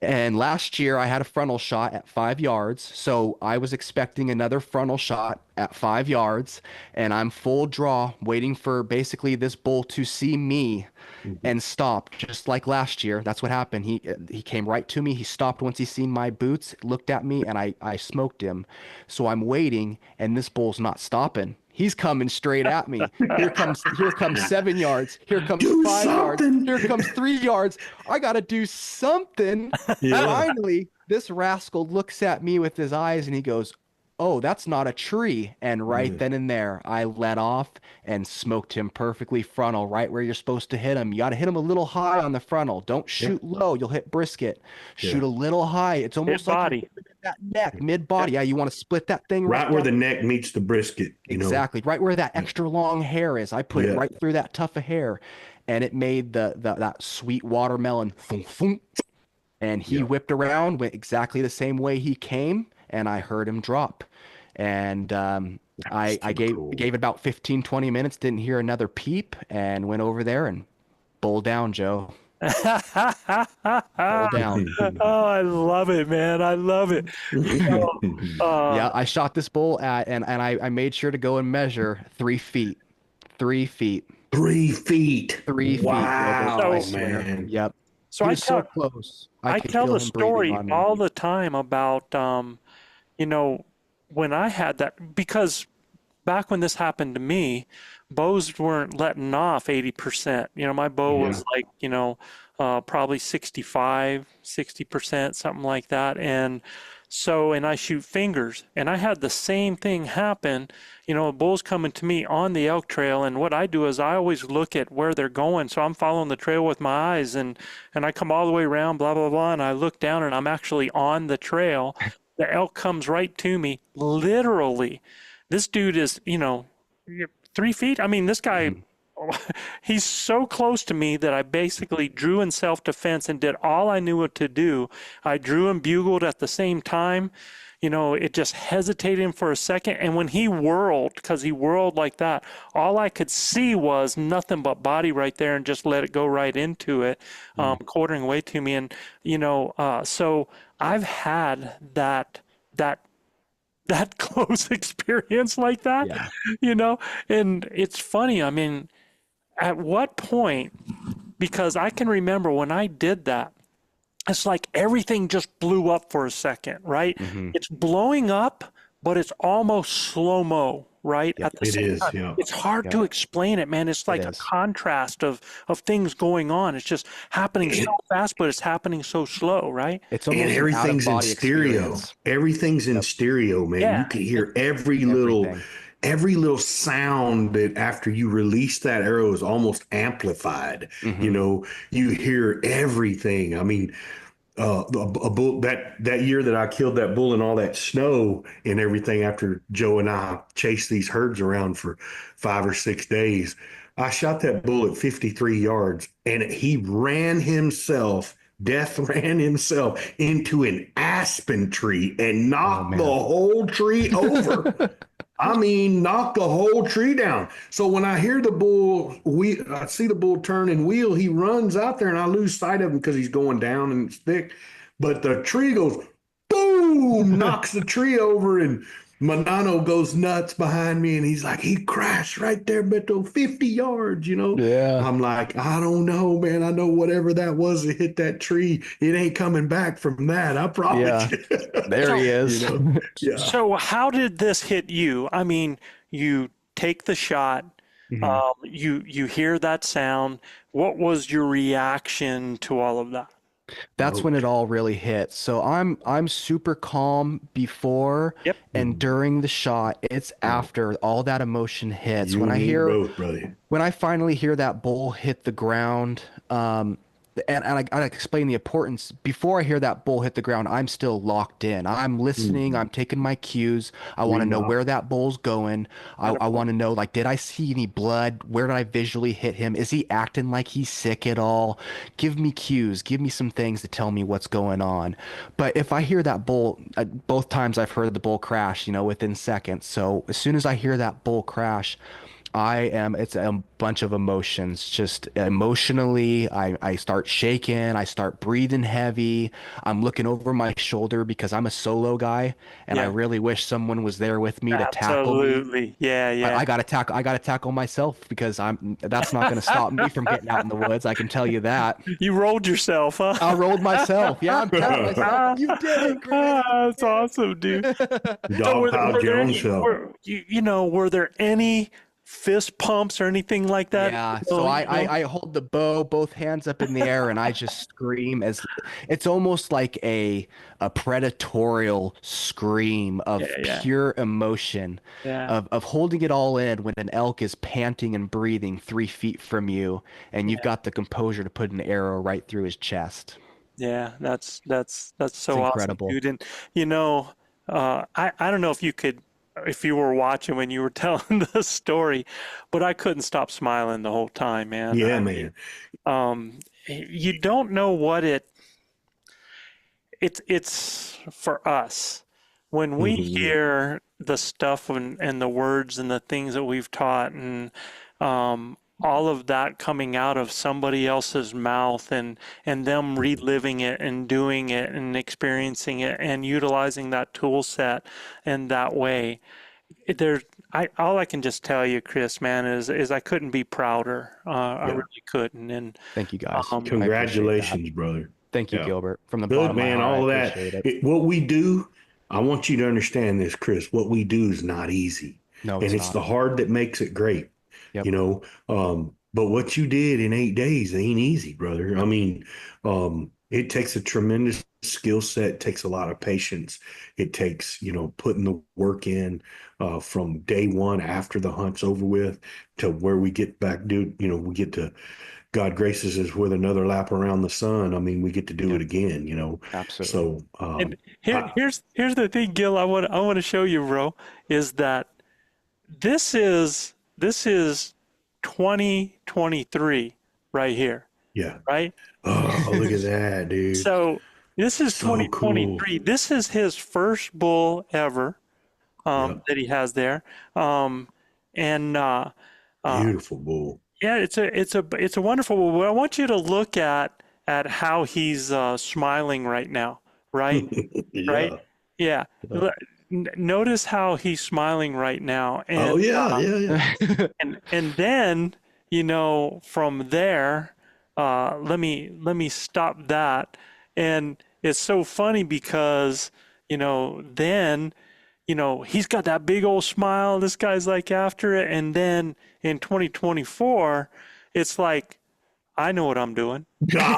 And last year I had a frontal shot at 5 yards. So I was expecting another frontal shot at 5 yards, and I'm full draw waiting for basically this bull to see me and stop, just like last year. That's what happened. He came right to me. He stopped once he seen my boots, looked at me, and I smoked him. So I'm waiting, and this bull's not stopping. He's coming straight at me. Here comes 7 yards. Here comes Do 5 yards. something. Here comes 3 yards. I gotta do something. Yeah. Finally, this rascal looks at me with his eyes and he goes, oh, that's not a tree. And right then and there, I let off and smoked him perfectly frontal, right where you're supposed to hit him. You got to hit him a little high on the frontal. Don't shoot low. You'll hit brisket. Shoot a little high. It's almost like body. that neck, mid-body. Yeah, you want to split that thing Right where the down. neck meets the brisket. Exactly. Right where that extra long hair is. I put it Yeah. right through that tuft of hair. And it made that sweet watermelon thunk, thunk, And he Yeah. whipped around, went exactly the same way he came, and I heard him drop. And I too cool. gave it about 15, 20 minutes, didn't hear another peep, and went over there and bull down, Joe. Bull down. Oh, I love it, man. I love it. Yeah, I shot this bull at, and I made sure to go and measure 3 feet. 3 feet. 3 feet. 3 feet, Wow, Gilbert, I So- swear. man. Yep. So He I was so tell close. I could tell feel the him breathing story on me. all the time about you know, when I had that, because back when this happened to me, bows weren't letting off 80%. You know, my bow was like, probably 65, 60%, something like that. And so, and I shoot fingers, and I had the same thing happen. You know, a bull's coming to me on the elk trail, and what I do is I always look at where they're going. So I'm following the trail with my eyes, and I come all the way around, blah, blah, blah, and I look down, and I'm actually on the trail. The elk comes right to me, literally. This dude is, 3 feet. I mean, this guy, he's so close to me that I basically drew in self-defense and did all I knew what to do. I drew and bugled at the same time. You know, it just hesitated him for a second. And when he whirled, because he whirled like that, all I could see was nothing but body right there, and just let it go right into it, quartering away to me. And, so I've had that close experience like that, Yeah. and it's funny. I mean, at what point, because I can remember when I did that, it's like everything just blew up for a second, right? It's blowing up, but it's almost slow-mo, right? At the It same is, time. yeah. It's hard to explain it, man. It's like a is. contrast of things going on. It's just happening so fast, but it's happening so slow, right? It's And almost an everything's in out-of-body stereo. experience. Everything's in stereo, man. Yeah. You can hear every Everything. little sound that after you release that arrow is almost amplified. You know, you hear everything. I mean, a bull that year that I killed that bull in all that snow and everything, after Joe and I chased these herds around for 5 or 6 days, I shot that bull at 53 yards, and he ran himself. Death ran himself into an aspen tree and knocked the whole tree over. I mean, knocked the whole tree down. So when I hear the bull, I see the bull turn and wheel, he runs out there, and I lose sight of him because he's going down and it's thick. But the tree goes boom, knocks the tree over, and Manano goes nuts behind me, and he's like, he crashed right there, Beto, 50 yards, Yeah. I'm like, I don't know, man. I know whatever that was that hit that tree, it ain't coming back from that. I promise you. There he is. Yeah. So how did this hit you? I mean, you take the shot, you hear that sound. What was your reaction to all of that? That's when it all really hits. So I'm super calm before and during the shot. It's after all that emotion hits. You When I and me hear both, brother. when I finally hear that bull hit the ground, and I gotta explain the importance. Before I hear that bull hit the ground, I'm still locked in. I'm listening. I'm taking my cues. I want to know where that bull's going. I want to know, like, did I see any blood? Where did I visually hit him? Is he acting like he's sick at all? Give me cues. Give me some things to tell me what's going on. But if I hear that bull, both times I've heard the bull crash, within seconds. So as soon as I hear that bull crash, it's a bunch of emotions. Just emotionally, I start shaking, I start breathing heavy. I'm looking over my shoulder because I'm a solo guy, and I really wish someone was there with me to tackle me. Absolutely. Yeah. I gotta tackle myself because that's not gonna stop me from getting out in the woods. I can tell you that. You rolled yourself, huh? I rolled myself. Yeah, I'm telling myself. You did it, Chris. That's awesome, dude. Dog Pile Jones show. Were there any fist pumps or anything like that? Yeah, so I hold the bow, both hands up in the air, and I just scream. As it's almost like a predatorial scream of pure emotion, of holding it all in when an elk is panting and breathing 3 feet from you, and you've got the composure to put an arrow right through his chest. Yeah, that's so incredible. awesome, dude. And I don't know if you were watching when you were telling the story, but I couldn't stop smiling the whole time, man. Yeah, man. You don't know what it's for us when we hear the stuff and the words and the things that we've taught and all of that coming out of somebody else's mouth and them reliving it and doing it and experiencing it and utilizing that tool set in that way. All I can just tell you, Chris, man, is I couldn't be prouder. I really couldn't. And Thank you, guys. Congratulations, brother. Thank you, Yeah. Gilbert. From the Good, bottom man. of my heart, All I that. appreciate it. What we do, I want you to understand this, Chris. What we do is not easy. No, And it's it's not. the hard that makes it great. Yep. You know, but what you did in 8 days ain't easy, brother. I mean, it takes a tremendous skill set, it takes a lot of patience. It takes, you know, putting the work in from day one after the hunt's over with to where we get back, dude, you know, we get to God graces us with another lap around the sun. I mean, we get to do it again, you know. Absolutely. So and here's the thing, Gil. I want to show you, bro, is that this is 2023 right here, yeah. right? Oh, look at that, dude. So this is So 2023. cool. This is his first bull ever Yep. that he has there, and Beautiful bull. yeah, it's a wonderful bull. But I want you to look at how he's smiling right now, right? Yeah. Right? Yeah. Notice how he's smiling right now, and Oh yeah. and then, you know, from there, let me stop that. And it's so funny because, you know, then, you know, he's got that big old smile. This guy's like after it. And then in 2024, it's like, I know what I'm doing. Yeah.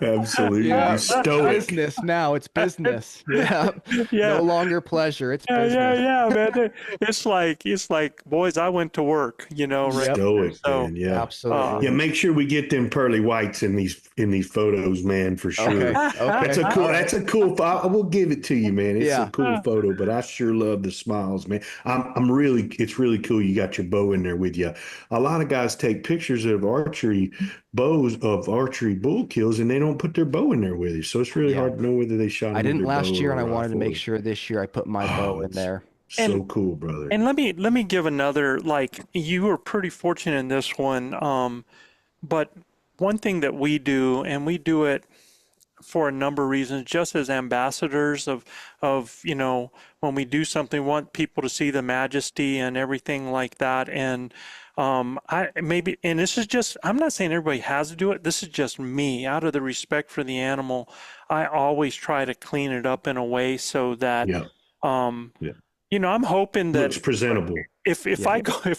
Absolutely. Yeah, Stoic. business now. It's business. Yeah. Yeah. No longer pleasure. It's Yeah, business. yeah, man. It's like, boys, I went to work, you know, right? Stoic, So, man. Yeah. Absolutely. Yeah, make sure we get them pearly whites in these photos, man, for sure. Okay. That's a cool. That's a cool. I will give it to you, man. It's Yeah. a cool photo, but I sure love the smiles, man. I'm really. It's really cool. You got your bow in there with you. A lot of guys take pictures of archery bull kills, and they don't put their bow in there with you. So it's really hard to know whether they shot. I didn't their last bow year, or and I wanted to rifle. make sure this year I put my bow in there. So cool, brother. And let me give another, like, you were pretty fortunate in this one. But one thing that we do, and we do it for a number of reasons, just as ambassadors of, you know, when we do something, we want people to see the majesty and everything like that. And and this is just, I'm not saying everybody has to do it. This is just me, out of the respect for the animal. I always try to clean it up in a way so that, you know, I'm hoping that Looks presentable. if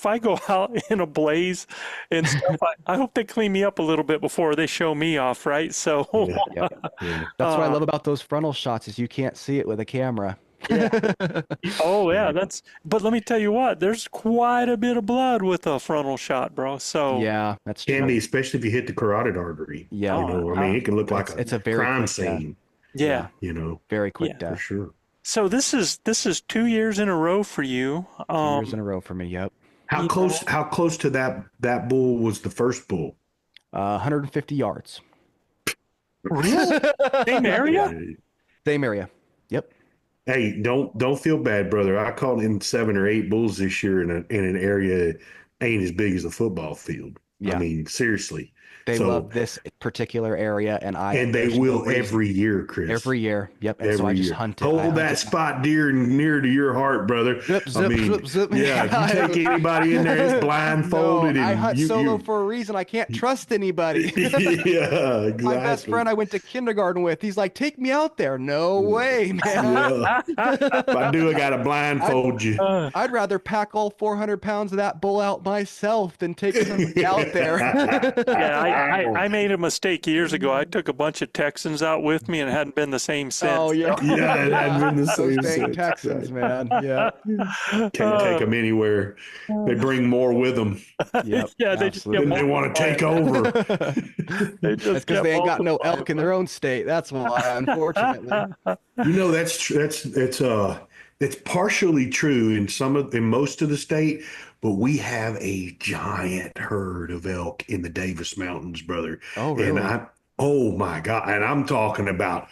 I go out in a blaze and stuff, I hope they clean me up a little bit before they show me off, right? So Yeah. That's what I love about those frontal shots is you can't see it with a camera. oh yeah, but let me tell you what, there's quite a bit of blood with a frontal shot, bro. So Yeah, that's true. Can be, especially if you hit the carotid artery. Yeah. You know, I mean, it can look like It's a very crime quick death. scene. yeah. You know, Very quick Yeah. for death. sure. So this is 2 years in a row for you. 2 years in a row for me. Yep. How close to that bull was the first bull? 150 yards. Really? Same area? Same area. Yep. Hey, don't feel bad, brother. I caught in 7 or 8 bulls this year in an area that ain't as big as a football field. Yeah. I mean, seriously. They So- love this particular area, and And they there's no will reason- every year, Chris. every year. Yep. And so I Every just year. hunt it. Hold that spot near to your heart, brother. Zip, I zip, mean, zip, zip. yeah, if you take anybody in there, it's blindfolded. No, I and hunt you, solo for a reason. I can't trust anybody. yeah, exactly. My best friend I went to kindergarten with, he's like, take me out there. No way, man. Yeah. If I do, I got to blindfold you. I'd rather pack all 400 pounds of that bull out myself than take somebody out there. Yeah, I made a mistake years ago. I took a bunch of Texans out with me and it hadn't been the same since. Oh, yeah. Yeah, it hadn't been the Those same dang since. Texans, man. Yeah. Can't take them anywhere. They bring more with them. Yep. Yeah, they just absolutely. Then they want to take over. They just That's because kept they ain't got no multiplying. elk in their own state. That's why, unfortunately. You know, it's partially true in most of the state, but we have a giant herd of elk in the Davis Mountains, brother. Oh, really? And Oh my God. And I'm talking about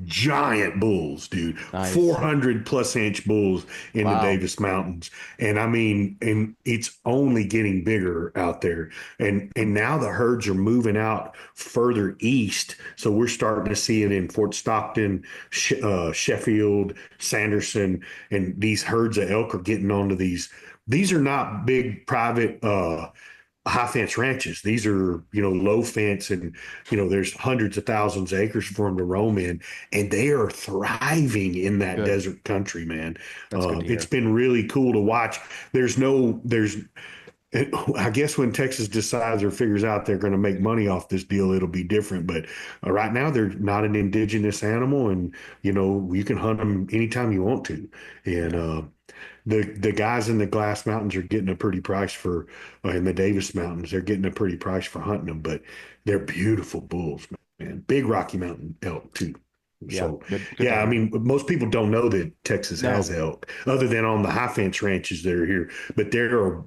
giant bulls, dude. Nice. 400 plus inch bulls in the Wow. Davis Mountains. And I mean, and it's only getting bigger out there. And now the herds are moving out further east. So we're starting to see it in Fort Stockton, Sheffield, Sanderson, and these herds of elk are getting onto these. These are not big private high fence ranches. These are, low fence, and, there's hundreds of thousands of acres for them to roam in, and they are thriving in that Good. desert country, man. That's good to It's hear. been really cool to watch. I guess when Texas decides or figures out they're going to make money off this deal, it'll be different. But right now, they're not an indigenous animal, and you can hunt them anytime you want to. And the guys in the Glass Mountains are getting a pretty price for, in the Davis Mountains, they're getting a pretty price for hunting them. But they're beautiful bulls, man. Big Rocky Mountain elk too. Yeah, So good to yeah, I hear. mean, most people don't know that Texas No. has elk, other than on the high fence ranches that are here. But there are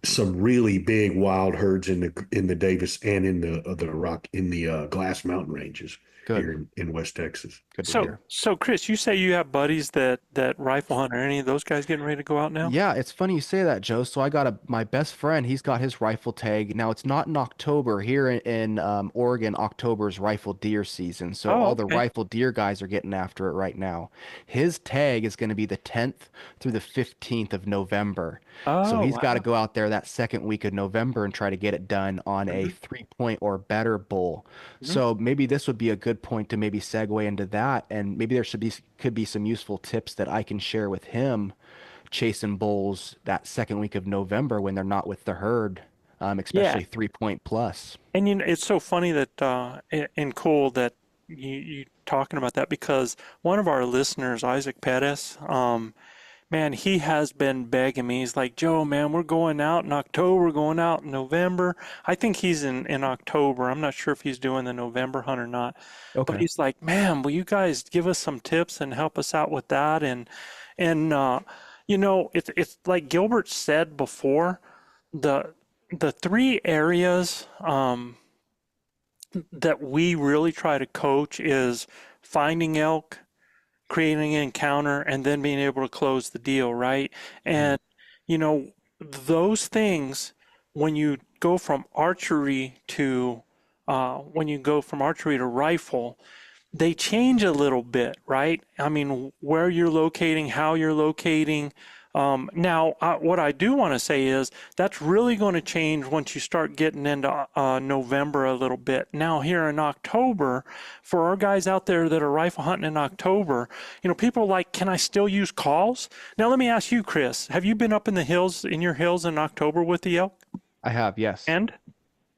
some really big wild herds in the Davis and in the Glass Mountain ranges Good. here in West Texas. Good to So, hear. so Chris, you say you have buddies that rifle hunt. Are any of those guys getting ready to go out now? Yeah, it's funny you say that, Joe. So I got my best friend. He's got his rifle tag. Now it's not in October here in Oregon. October is rifle deer season, so Oh, all the okay. rifle deer guys are getting after it right now. His tag is going to be the 10th through the 15th of November. So Oh, he's got to wow. go out there that second week of November and try to get it done on a Mhm, 3 point or better bull. mhm. So maybe this would be a good point to maybe segue into that, and maybe there could be some useful tips that I can share with him chasing bulls that second week of November when they're not with the herd, Yeah, especially 3 point plus. and it's so funny that and cool that you talking about that, because one of our listeners, Isaac Pettis, man, he has been begging me. He's like, Joe, man, we're going out in October, we're going out in November. I think he's in October. I'm not sure if he's doing the November hunt or not. But Okay. he's like, man, will you guys give us some tips and help us out with that? And it's like Gilbert said before, the three areas that we really try to coach is finding elk, creating an encounter, and then being able to close the deal, right? Mhm. And you know, those things, when you go from archery to rifle, they change a little bit, right? I mean, where you're locating, how you're locating. Now, what I do want to say is that's really going to change once you start getting into November a little bit. Now, here in October, for our guys out there that are rifle hunting in October, people are like, can I still use calls? Now, let me ask you, Chris, have you been up in your hills in October with the elk? I have, yes.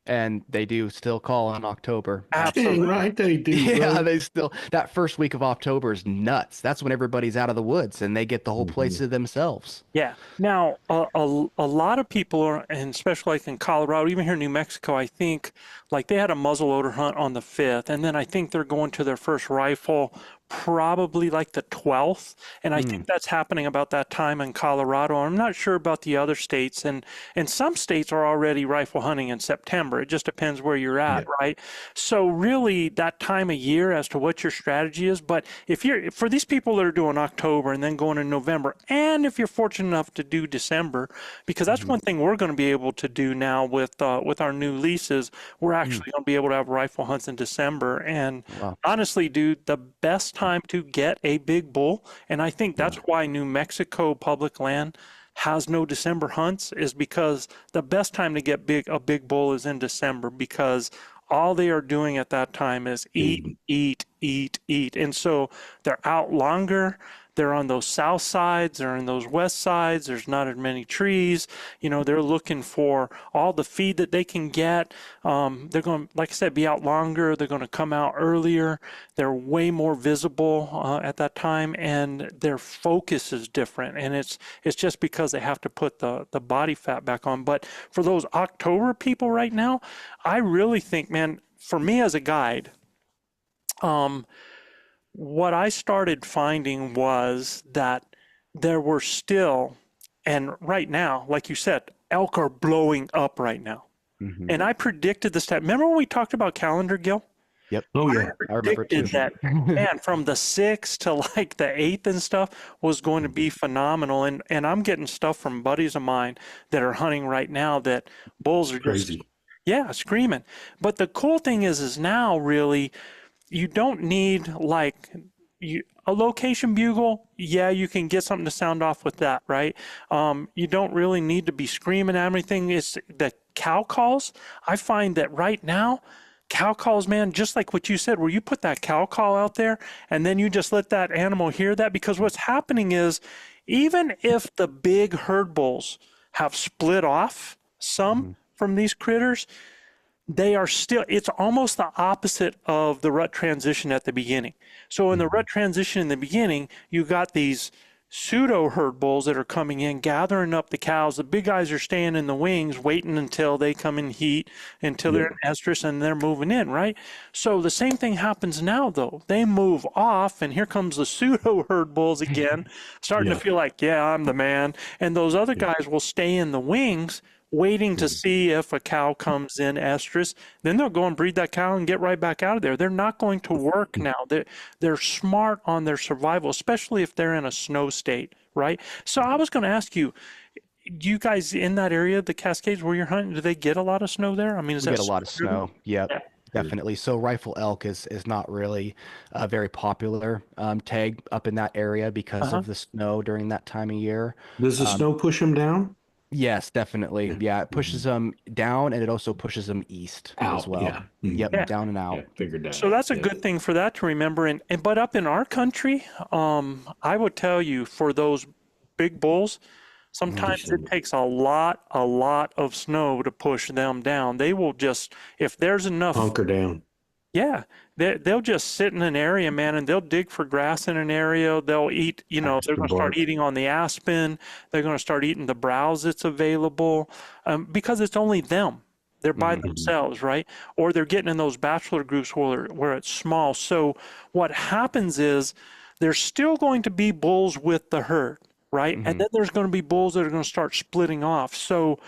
And they do still call in October. Dang Absolutely. right they do, Yeah, bro. that first week of October is nuts. That's when everybody's out of the woods and they get the whole place to themselves. Yeah. Now, a lot of people are, and especially like in Colorado, even here in New Mexico, I think like they had a muzzleloader hunt on the 5th, and then I think they're going to their first rifle probably like the 12th, and I think that's happening about that time in Colorado. I'm not sure about the other states, and some states are already rifle hunting in September. It just depends where you're at, right? So really that time of year as to what your strategy is. But if you're, for these people that are doing October and then going in November, and if you're fortunate enough to do December, because that's one thing we're going to be able to do now with our new leases, we're actually going to be able to have rifle hunts in December. And Wow. honestly, dude, the best time to get a big bull, and I think that's why New Mexico public land has no December hunts, is because the best time to get a big bull is in December, because all they are doing at that time is eat, eat, eat, eat. And so they're out longer. They're on those south sides, they're in those west sides. There's not as many trees. They're looking for all the feed that they can get. They're going, like I said, be out longer. They're going to come out earlier. They're way more visible at that time, and their focus is different. And it's just because they have to put the body fat back on. But for those October people right now, I really think, man, for me as a guide, what I started finding was that there were still, and right now, like you said, elk are blowing up right now. Mhm. And I predicted this time. Remember when we talked about calendar, Gil? Yep. Oh yeah. I remember it Predicted too. that, man, from the 6th to like the 8th and stuff was going to be phenomenal. And I'm getting stuff from buddies of mine that are hunting right now that bulls are just, Crazy. yeah, screaming. But the cool thing is now really you don't need like a location bugle. Yeah, you can get something to sound off with that, right? You don't really need to be screaming at everything. It's the cow calls. I find that right now, cow calls, man, just like what you said, where you put that cow call out there and then you just let that animal hear that, because what's happening is even if the big herd bulls have split off some from these critters, they are still, it's almost the opposite of the rut transition at the beginning. So in the rut transition in the beginning, you got these pseudo herd bulls that are coming in, gathering up the cows. The big guys are staying in the wings, waiting until they come in heat, until they're in estrus, and they're moving in, right? So the same thing happens now, though. They move off, and here comes the pseudo herd bulls again, starting to feel like, yeah, I'm the man. And those other guys will stay in the wings, waiting to see if a cow comes in estrus. Then they'll go and breed that cow and get right back out of there. They're not going to work now. They're smart on their survival, especially if they're in a snow state, right? So I was going to ask you, you guys in that area, the Cascades where you're hunting, do they get a lot of snow there? I mean, is We that get a lot of snow. Yep. Yeah. Definitely. So rifle elk is not really a very popular tag up in that area because of the snow during that time of year. Does the snow push them down? Yes, definitely. Yeah, it pushes them down and it also pushes them east as Out, well. yeah. Yep, Yeah. down and out. Yeah, figured that. So that's a good thing for that to remember. And but up in our country, I would tell you for those big bulls, sometimes it takes a lot of snow to push them down. They will just, if there's enough, Hunker down. yeah, they'll just sit in an area, man, and they'll dig for grass in an area. They'll eat, they're going to start bark. eating on the aspen. They're going to start eating the browse that's available, because it's only them. They're by themselves, right? Or they're getting in those bachelor groups where it's small. So what happens is there's still going to be bulls with the herd, right? And then there's going to be bulls that are going to start splitting off. So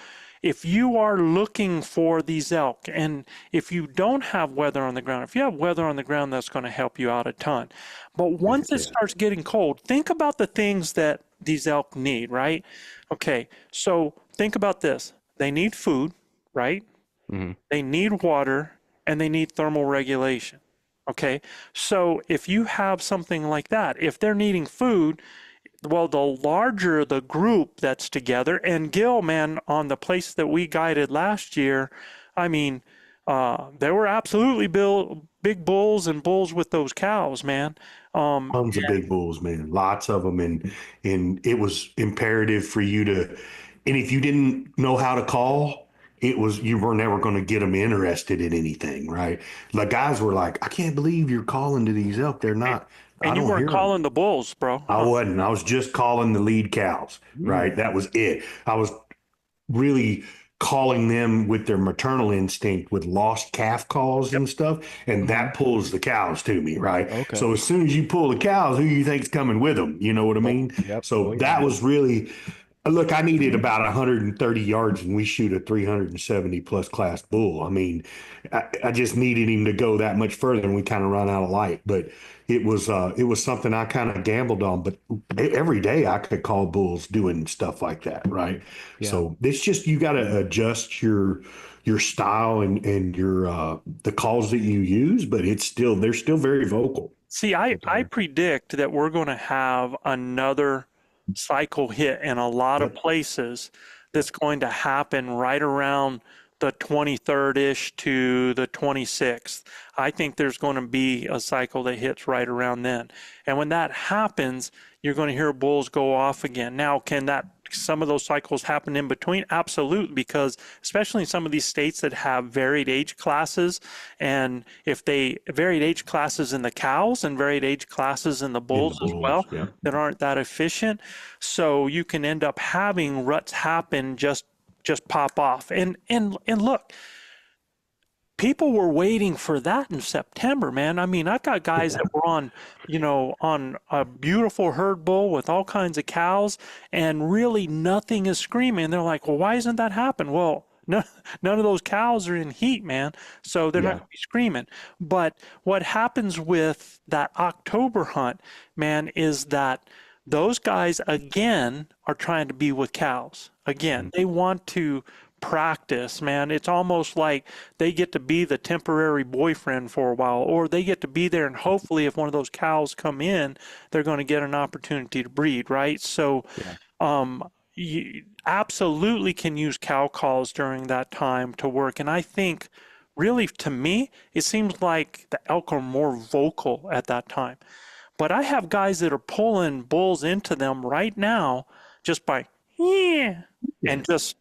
if you are looking for these elk, and if you don't have weather on the ground, if you have weather on the ground, that's going to help you out a ton. But once it starts getting cold, think about the things that these elk need, right? Okay, so think about this. They need food, right? They need water, and they need thermal regulation. Okay, so if you have something like that, if they're needing food, well, the larger the group that's together, and Gil, man, on the place that we guided last year, I mean, there were absolutely big bulls and bulls with those cows, man. Tons of big bulls, man. Lots of them. And it was imperative for you to, and if you didn't know how to call, you were never going to get them interested in anything, right? The guys were like, I can't believe you're calling to these elk. They're not. I And you don't weren't hear 'em." calling the bulls, bro. I wasn't. I was just calling the lead cows, right? That was it. I was really calling them with their maternal instinct with lost calf calls and stuff, and that pulls the cows to me, right? Okay. So as soon as you pull the cows, who you think's coming with them? You know what I mean? Yep. So Oh, yeah. that was really. Look, I needed about 130 yards, and we shoot a 370 plus class bull. I mean, I just needed him to go that much further, and we kind of run out of light. But it was something I kind of gambled on. But every day I could call bulls doing stuff like that, right? Yeah. So it's just you got to adjust your style and your the calls that you use, but they're still very vocal. See, I predict that we're going to have another cycle hit in a lot of places that's going to happen right around the 23rd-ish to the 26th. I think there's going to be a cycle that hits right around then. And when that happens, you're going to hear bulls go off again. Now, can some of those cycles happen in between? Absolutely, because especially in some of these states that have varied age classes, and if they varied age classes in the cows and varied age classes in the bulls as well, yeah. that aren't that efficient. So you can end up having ruts happen just pop off. And look, people were waiting for that in September, man. I mean, I've got guys that were on a beautiful herd bull with all kinds of cows, and really nothing is screaming. They're like, well, why isn't that happening? Well, none of those cows are in heat, man. So they're not Yeah. going to be screaming. But what happens with that October hunt, man, is that those guys, again, are trying to be with cows. Again, they want to practice, man. It's almost like they get to be the temporary boyfriend for a while, or they get to be there, and hopefully if one of those cows come in, they're going to get an opportunity to breed, right? So you absolutely can use cow calls during that time to work. And I think really, to me, it seems like the elk are more vocal at that time. But I have guys that are pulling bulls into them right now just by, yeah, and just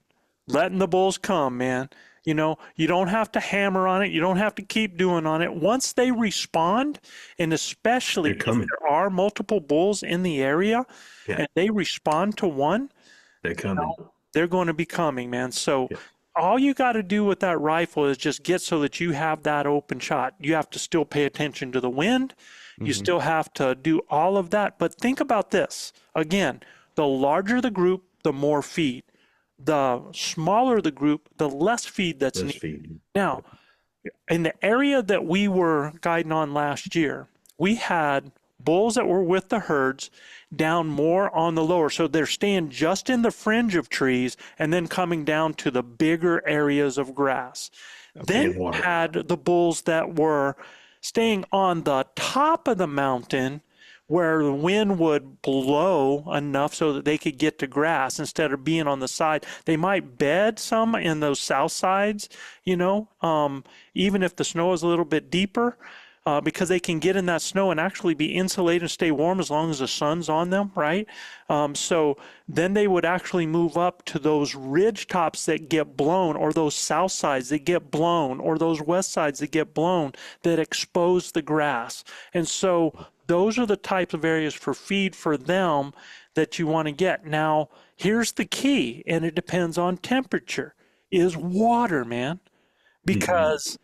letting the bulls come, man. You know, you don't have to hammer on it. You don't have to keep doing on it. Once they respond, and especially They're if coming. there are multiple bulls in the area Yeah. and they respond to one, They're coming. they're going to be coming, man. So Yeah. all you got to do with that rifle is just get so that you have that open shot. You have to still pay attention to the wind. You still have to do all of that. But think about this. Again, the larger the group, the more feed. The smaller the group, the less feed that's Let's needed. feed. Now, in the area that we were guiding on last year, we had bulls that were with the herds down more on the lower. So they're staying just in the fringe of trees and then coming down to the bigger areas of grass. Then And water. you had the bulls that were staying on the top of the mountain where the wind would blow enough so that they could get to grass instead of being on the side. They might bed some in those south sides, you know, even if the snow is a little bit deeper, because they can get in that snow and actually be insulated and stay warm as long as the sun's on them, right? So then they would actually move up to those ridge tops that get blown, or those south sides that get blown, or those west sides that get blown that expose the grass. And so those are the types of areas for feed for them that you want to get. Now, here's the key, and it depends on temperature, is water, man. Because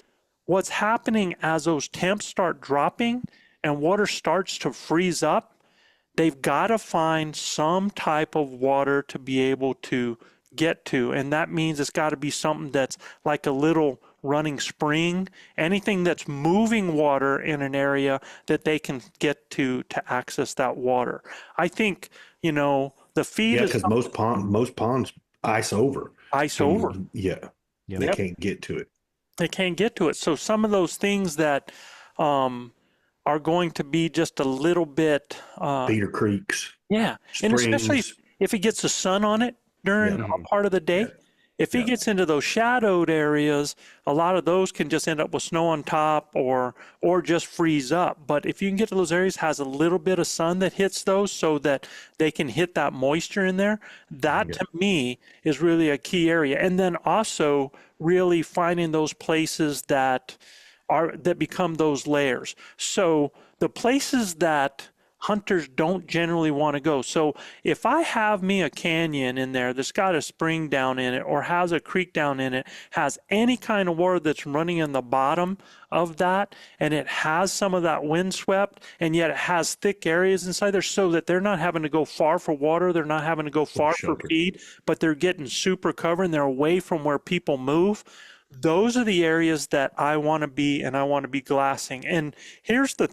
what's happening as those temps start dropping and water starts to freeze up, they've got to find some type of water to be able to get to. And that means it's got to be something that's like a little running spring, anything that's moving water in an area that they can get to access that water. I think, you know, the feed Yeah, is because most ponds ice over. ice over. Yeah. They Yep. can't get to it. They can't get to it. So some of those things that are going to be just a little bit, Feeder creeks. yeah. And especially Springs. if it gets the sun on it during a part of the day. If it gets into those shadowed areas, a lot of those can just end up with snow on top or just freeze up. But if you can get to those areas, has a little bit of sun that hits those so that they can hit that moisture in there, that to me is really a key area. And then also really finding those places that become those layers. So the places that hunters don't generally want to go. So if I have me a canyon in there that's got a spring down in it or has a creek down in it, has any kind of water that's running in the bottom of that, and it has some of that windswept, and yet it has thick areas inside there so that they're not having to go far for water, they're not having to go far for feed, but they're getting super covered and they're away from where people move. Those are the areas that I want to be, and I want to be glassing. And here's the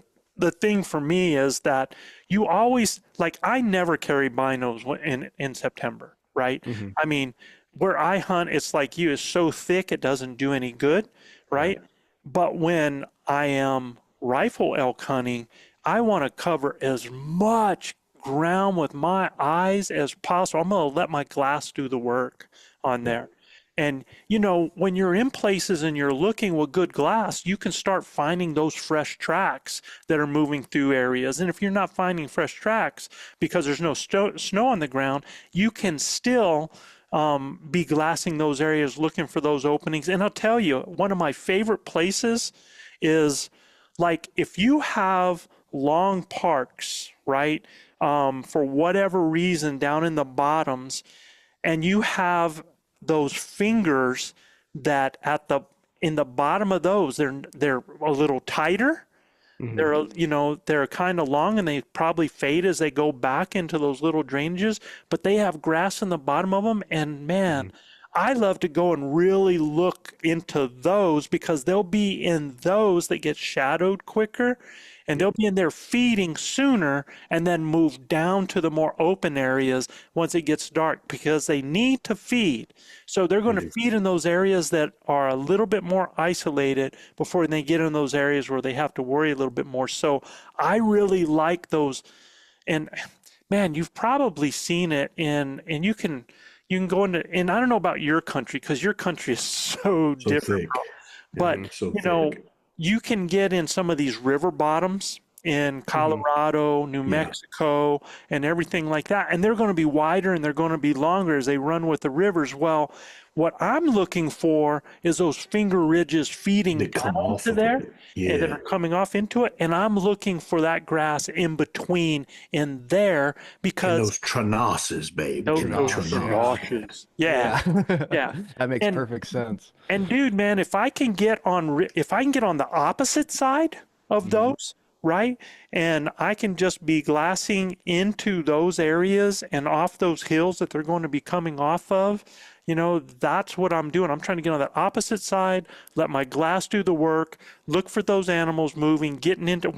thing for me is that you always, like, I never carry binos in September, right? I mean, where I hunt, it's like you, is so thick it doesn't do any good, right? But when I am rifle elk hunting, I want to cover as much ground with my eyes as possible. I'm going to let my glass do the work on there. And, you know, when you're in places and you're looking with good glass, you can start finding those fresh tracks that are moving through areas. And if you're not finding fresh tracks because there's no snow on the ground, you can still be glassing those areas, looking for those openings. And I'll tell you, one of my favorite places is, like, if you have long parks, right, for whatever reason down in the bottoms, and you have those fingers that in the bottom of those, they're a little tighter. They're kind of long, and they probably fade as they go back into those little drainages, but they have grass in the bottom of them. And man, I love to go and really look into those because they'll be in those that get shadowed quicker, and they'll be in there feeding sooner and then move down to the more open areas once it gets dark because they need to feed. So they're going to feed in those areas that are a little bit more isolated before they get in those areas where they have to worry a little bit more. So I really like those. And man, you've probably seen it and you can go into, and I don't know about your country because your country is so different, thick. but So you know, thick. you can get in some of these river bottoms in Colorado, New Mexico, and everything like that. And they're going to be wider and they're going to be longer as they run with the rivers. Well, what I'm looking for is those finger ridges feeding They come down off to of there it. and that Yeah. are coming off into it. And I'm looking for that grass in between in there And because those tranoses, babe. those Tranoses. galoshes. Yeah. Yeah. That makes And perfect sense. and dude, man, if I can get on the opposite side of those, right? And I can just be glassing into those areas and off those hills that they're going to be coming off of, that's what I'm doing. I'm trying to get on that opposite side, let my glass do the work, look for those animals moving,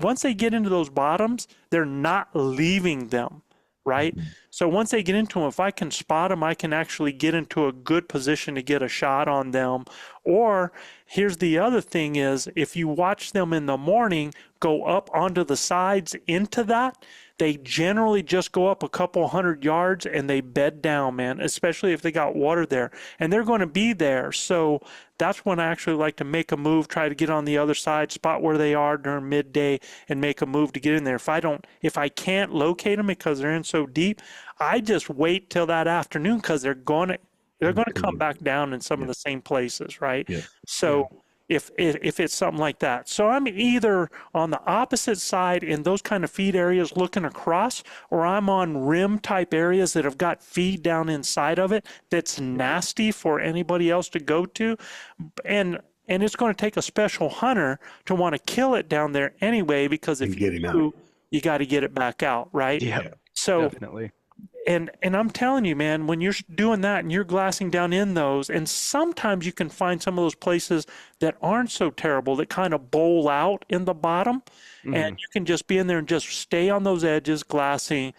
once they get into those bottoms, they're not leaving them, right? So once they get into them, if I can spot them, I can actually get into a good position to get a shot on them. Or here's the other thing is if you watch them in the morning go up onto the sides into that, they generally just go up a couple 100 yards and they bed down, man, especially if they got water there. And they're going to be there. So that's when I actually like to make a move, try to get on the other side, spot where they are during midday and make a move to get in there. If I can't locate them because they're in so deep, I just wait till that afternoon because they're going to come back down in some of the same places, right? Yeah. So if it's something like that. So I'm either on the opposite side in those kind of feed areas looking across, or I'm on rim type areas that have got feed down inside of it that's nasty for anybody else to go to. And it's going to take a special hunter to want to kill it down there anyway, because if And get him out. you got to get it back out, right? Yeah, So definitely. and I'm telling you, man, when you're doing that and you're glassing down in those, and sometimes you can find some of those places that aren't so terrible that kind of bowl out in the bottom, and you can just be in there and just stay on those edges, glassing,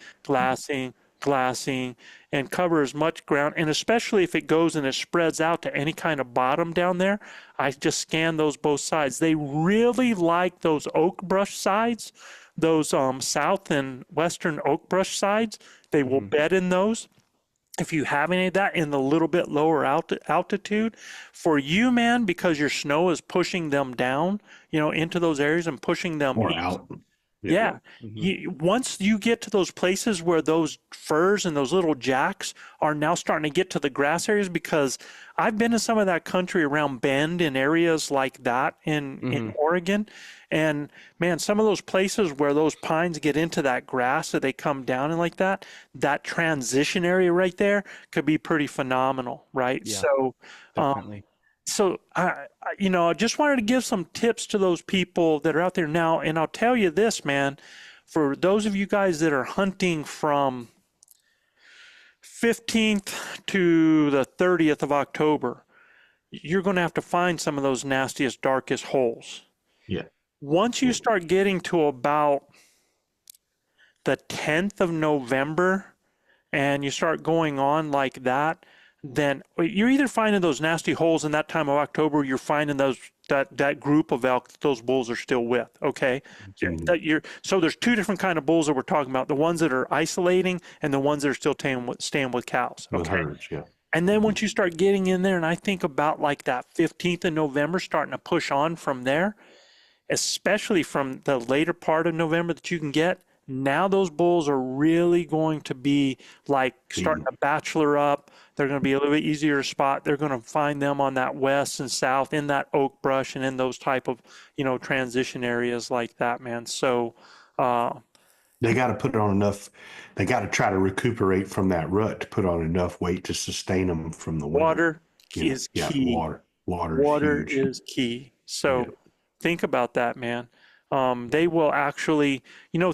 and cover as much ground. And especially if it goes and it spreads out to any kind of bottom down there, I just scan those both sides. They really like those oak brush sides, those south and western oak brush sides. They will bed in those. If you have any of that in the little bit lower altitude, for you, man, because your snow is pushing them down, into those areas and pushing them Or east. out. Yeah. Once you get to those places where those firs and those little jacks are now starting to get to the grass areas, because I've been to some of that country around Bend and areas like that in Oregon. And man, some of those places where those pines get into that grass that they come down and like that transition area right there could be pretty phenomenal, right? Yeah, So, definitely. so I just wanted to give some tips to those people that are out there now. And I'll tell you this, man, for those of you guys that are hunting from 15th to the 30th of October, you're going to have to find some of those nastiest, darkest holes. Yeah. Once you start getting to about the 10th of November and you start going on like that, then you're either finding those nasty holes in that time of October, or you're finding that group of elk that those bulls are still with. Okay. So there's two different kind of bulls that we're talking about: the ones that are isolating and the ones that are still staying with cows. With Okay. herds, yeah. And then once you start getting in there, and I think about like that 15th of November, starting to push on from there, especially from the later part of November that you can get, now those bulls are really going to be like starting to bachelor up. They're going to be a little bit easier to spot. They're going to find them on that west and south in that oak brush and in those type of, transition areas like that, man. So, They got to put on enough. They got to try to recuperate from that rut to put on enough weight to sustain them from the winter. water Yeah, is key. Water Water is huge. is key. So think about that, man. they will actually,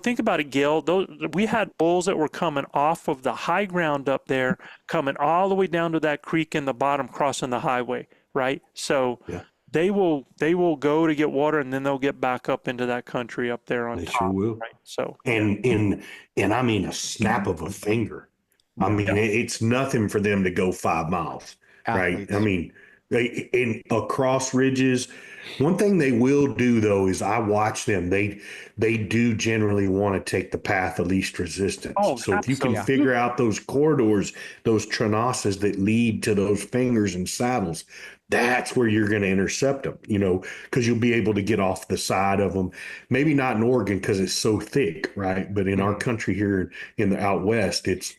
think about it, Gil. We had bulls that were coming off of the high ground up there, coming all the way down to that creek in the bottom, crossing the highway, right? So Yeah. they will go to get water, and then they'll get back up into that country up there on They top, sure will. right? So And I mean a snap of a finger. I mean, it's nothing for them to go 5 miles, Athletes. right? I mean, in across ridges. One thing they will do though is I watch them. They do generally want to take the path of least resistance. Oh, So if you can absolutely. figure out those corridors, those trenasses that lead to those fingers and saddles, that's where you're going to intercept them, because you'll be able to get off the side of them. Maybe not in Oregon because it's so thick, right? But in our country here in the out west, it's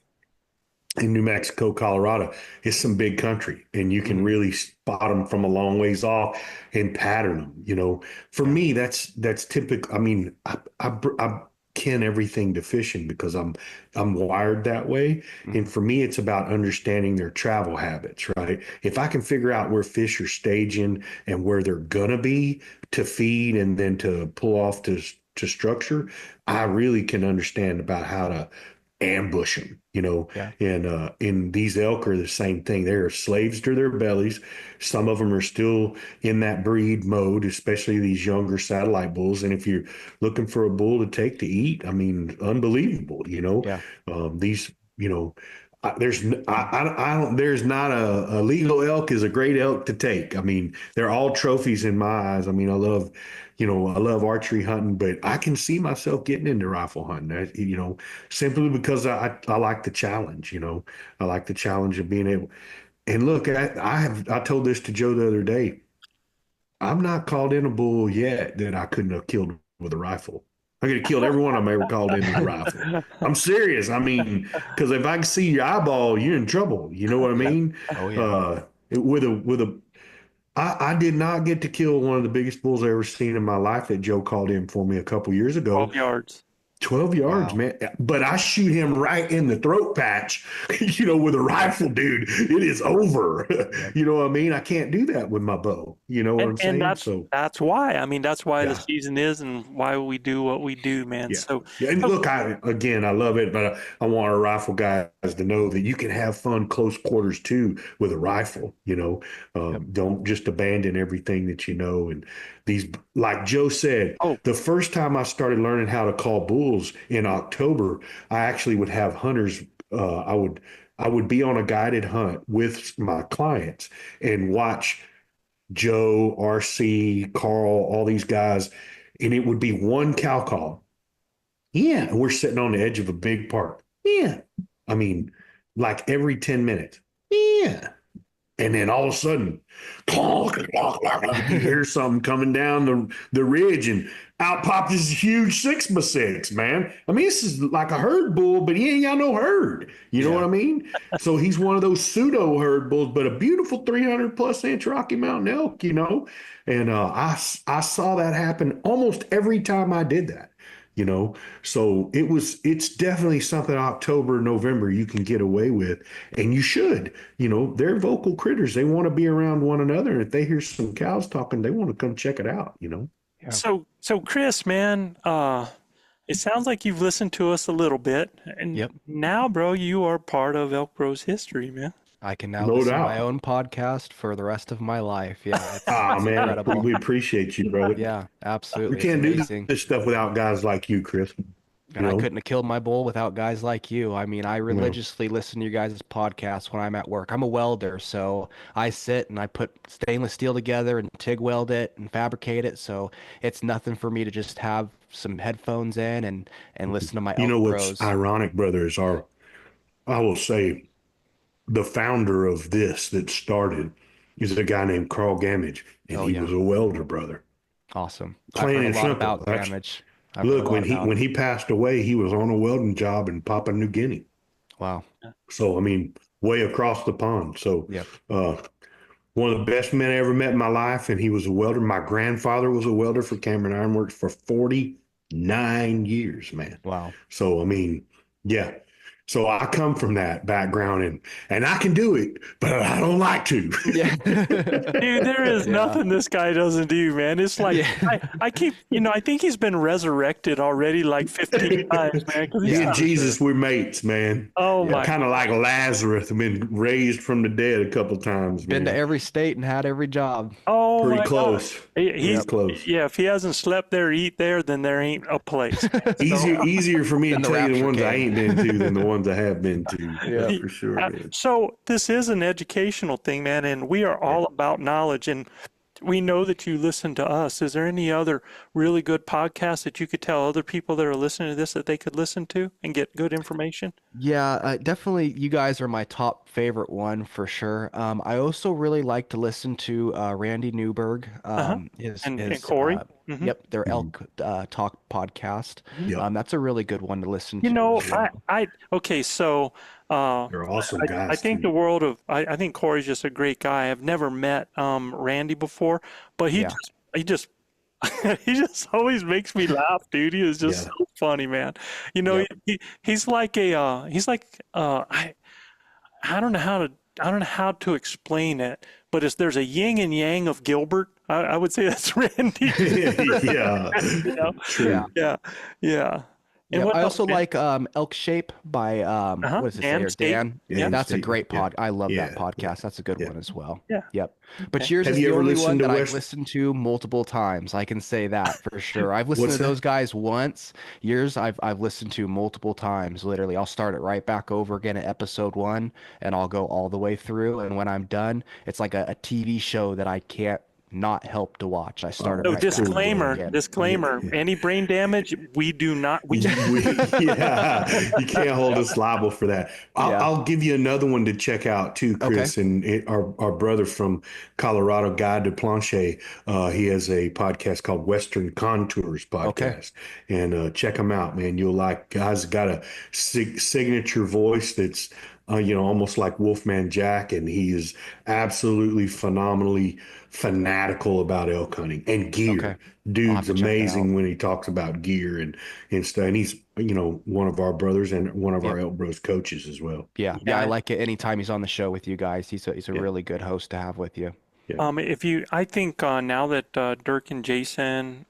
in New Mexico, Colorado, it's some big country, and you can really spot them from a long ways off and pattern them. For me, that's typical. I mean, I kin everything to fishing because I'm wired that way. And for me, it's about understanding their travel habits, right? If I can figure out where fish are staging and where they're gonna be to feed and then to pull off to structure, I really can understand about how to ambush them. And these elk are the same thing. They're slaves to their bellies. Some of them are still in that breed mode, especially these younger satellite bulls. And if you're looking for a bull to take to eat, I mean, unbelievable. Yeah. These, there's there's not a legal elk is a great elk to take. I mean, they're all trophies in my eyes. I mean, I love archery hunting, but I can see myself getting into rifle hunting, simply because I like the challenge. I like the challenge of being able. And look, I told this to Joe the other day. I'm not called in a bull yet that I couldn't have killed with a rifle. I could have killed every one of them I ever called in with a rifle. I'm serious. I mean, because if I can see your eyeball, you're in trouble. You know what I mean? Oh yeah. I did not get to kill one of the biggest bulls I ever seen in my life that Joe called in for me a couple years ago. 12 yards. 12 yards, Wow. man. But I shoot him right in the throat patch, with a rifle, dude. It is over. You know what I mean? I can't do that with my bow. You know what I'm saying? And that's why. I mean, that's why Yeah. the season is and why we do what we do, man. Yeah. So Yeah, and look, I love it, but I want our rifle guys to know that you can have fun close quarters too with a rifle. Don't just abandon everything that you know. And these, like Joe said, the first time I started learning how to call bulls in October, I actually would have hunters. I would be on a guided hunt with my clients and watch Joe, RC, Carl, all these guys, and it would be one cow call. Yeah. And we're sitting on the edge of a big park. Yeah. I mean, like every 10 minutes. Yeah. And then all of a sudden, you hear something coming down the ridge, and out popped this huge 6x6, man. I mean, this is like a herd bull, but he ain't got no herd. You know what I mean? So he's one of those pseudo herd bulls, but a beautiful 300+ inch Rocky Mountain elk, And I saw that happen almost every time I did that. So it's definitely something October, November you can get away with, and you should. They're vocal critters. They want to be around one another, and if they hear some cows talking, they want to come check it out. Yeah. So Chris, man, it sounds like you've listened to us a little bit, and now, bro, you are part of ElkBros history, man. I can now No listen doubt. to my own podcast for the rest of my life. Yeah. It's Man, incredible. we appreciate you, brother. Yeah, absolutely. We can't It's do amazing. this stuff without guys like you, Chris. And I couldn't have killed my bull without guys like you. I mean, I religiously listen to you guys' podcasts when I'm at work. I'm a welder, so I sit and I put stainless steel together and TIG weld it and fabricate it. So it's nothing for me to just have some headphones in and listen to my What's ElkBros. ironic, brother, is I will say, the founder of this that started is a guy named Carl Gamage, and he was a welder, brother. Awesome. Plain I've heard and a lot simple. about damage. Look, when he passed away, he was on a welding job in Papua New Guinea. Wow. So I mean, way across the pond. So one of the best men I ever met in my life, and he was a welder. My grandfather was a welder for Cameron Ironworks for 49 years, man. Wow. So I mean, yeah. So I come from that background and I can do it, but I don't like to. Yeah. Dude, there is nothing this guy doesn't do, man. It's like Yeah. I keep, I think he's been resurrected already like 15 times, man. 'cause Me he's and Jesus, we're mates, man. oh my, Kind of like Lazarus, been raised from the dead a couple times. Been to man. every state and had every job. oh Pretty my close. God. He's close. yeah. If he hasn't slept there, eat there, then there ain't a place. Easier for me to Then the tell you the rapture ones I came. ain't been to than the ones I have been to. Yeah. For sure. Man. So this is an educational thing, man, and we are all about knowledge. And we know that you listen to us. Is there any other really good podcasts that you could tell other people that are listening to this that they could listen to and get good information? Yeah, definitely. You guys are my top favorite one for sure. I also really like to listen to Randy Newberg. And Corey. Mhm. Yep, their Elk Talk podcast. Yep. That's a really good one to listen to. You know, as well. okay, so They're awesome guys. I think too. the world of I think Corey's just a great guy. I've never met Randy before, but he just he just always makes me laugh, dude. He is just so funny, man. He's like I don't know how to explain it, but there's a yin and yang of Gilbert. I would say that's Randy. Yeah. True. Yeah. And Yeah, what I else, also man? like Elk Shape by what is his Dan name? State. Dan. Dan That's a State, great pod. I love that Yeah. podcast. That's a good one as well. Yeah. Yep. But yours Have is you the ever only listened one to that I've West- listened to multiple times. I can say that for sure. I've listened What's to that? those guys once. Yours I've listened to multiple times. Literally, I'll start it right back over again at episode 1, and I'll go all the way through. And when I'm done, it's like a TV show that I can't not help to watch. I started. So right back over disclaimer, again. disclaimer, any brain damage, we do not, we Yeah, you can't hold us liable for that. I'll give you another one to check out too, Chris. And our brother from Colorado, Guy Duplantier, he has a podcast called Western Contours Podcast, and check him out, man. You'll like. Guy's got a signature voice that's almost like Wolfman Jack, and he is absolutely phenomenally fanatical about elk hunting and gear. Okay. I'll have Dude's to check that amazing out. when he talks about gear and stuff. And he's, one of our brothers and one of our ElkBros coaches as well. Yeah, I like it anytime he's on the show with you guys. He's a really good host to have with you. I think now that Dirk and Jason,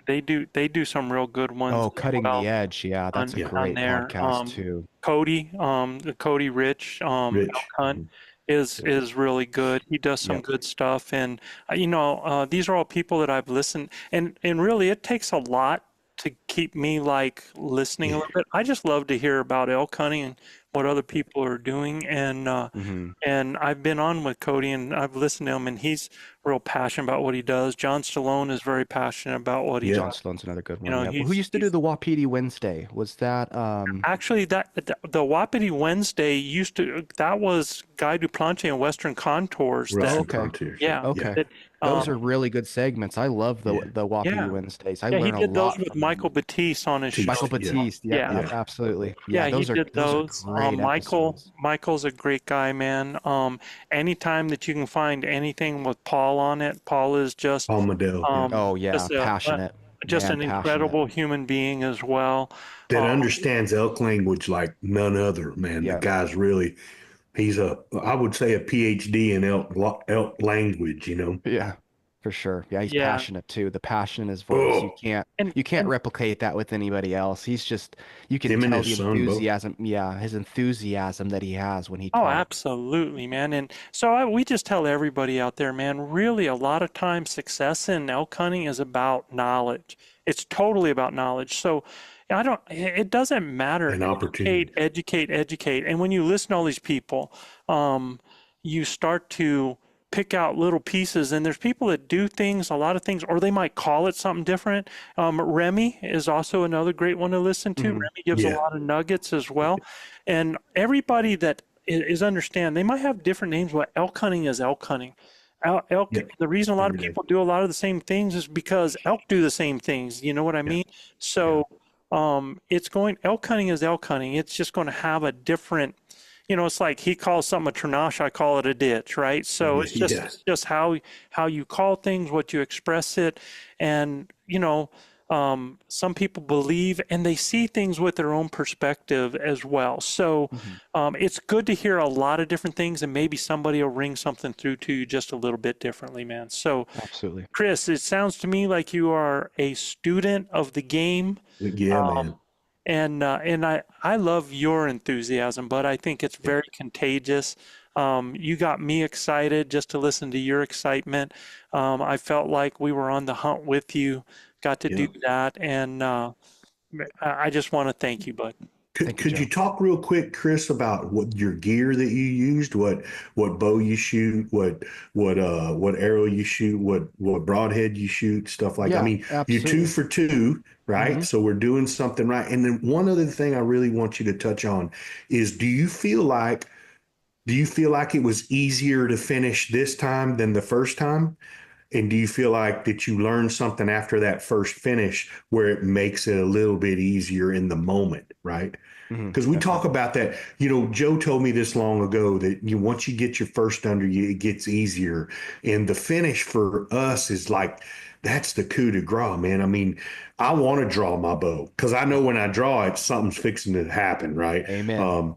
they do some real good ones. Oh, as Cutting well. the Edge. Yeah, that's a on great there. podcast too. Cody, Cody Rich, Elk Hunt is really good. He does some good stuff, and these are all people that I've listened, and really it takes a lot to keep me like listening a little bit. I just love to hear about elk hunting and what other people are doing, and I've been on with Cody and I've listened to him, and he's real passionate about what he does. John Stallone is very passionate about what he John does. Stallone's another good one. You know, yeah. he's- Who used to do the Wapiti Wednesday? Was that Actually, the Wapiti Wednesday that was Guy Duplantier and Western Contours. Western okay. Contours. Yeah. okay? that, Those are really good segments. I love the Wapiti Yeah. Wednesdays. I he learn a did those lot with from Michael Batiste on his show. Michael Batiste. Yeah, Yeah. absolutely. Yeah, those he did those. Are great episodes. Michael's a great guy, man. Anytime that you can find anything with Paul on it, Paul is just Paul Medell, Oh yeah, just passionate. just Man, an passionate. incredible human being as well. that understands elk language like none other, man. Yeah. The guy's really, I would say a PhD in elk language, Yeah, for sure. Yeah, he's Yeah. passionate too. The passion in his voice, Oh. you can't replicate that with anybody else. You can Him and tell his the son both. enthusiasm. Yeah, his enthusiasm that he has when he Oh, talks. absolutely, man. And so we just tell everybody out there, man, really a lot of times success in elk hunting is about knowledge. It's totally about knowledge. So it doesn't matter. An opportunity. Educate. And when you listen to all these people, you start to pick out little pieces, and there's people that do things, a lot of things, or they might call it something different. Remy is also another great one to listen to. Remy gives a Yeah. lot of nuggets as well. And everybody that is understand, they might have different names, but elk hunting is elk hunting. Elk. Yeah. The reason a lot of Every day. people do a lot of the same things is because elk do the same things. You know what I mean? So elk hunting is elk hunting. It's just going to have a different, it's like he calls something a trenache, I call it a ditch, right? So it's just Yeah. it's just how you call things, what you express it, and some people believe and they see things with their own perspective as well. So it's good to hear a lot of different things, and maybe somebody will ring something through to you just a little bit differently, man. So Absolutely. Chris, it sounds to me like you are a student of the game. Yeah, man. And I love your enthusiasm, but I think it's very contagious. You got me excited just to listen to your excitement. I felt like we were on the hunt with you, got to do that, and I just want to thank you, bud. Could you talk real quick, Chris, about what your gear that you used, what bow you shoot, what arrow you shoot, what broadhead you shoot, stuff like that. I mean, you're 2 for 2, right? So we're doing something right. And then one other thing I really want you to touch on is, do you feel like it was easier to finish this time than the first time? And do you feel like that you learned something after that first finish where it makes it a little bit easier in the moment, right? Because we talk about that. You know, Joe told me this long ago that once you get your first under you, it gets easier. And the finish for us is like, that's the coup de grace, man. I mean, I want to draw my bow because I know when I draw it, something's fixing to happen, right? Amen.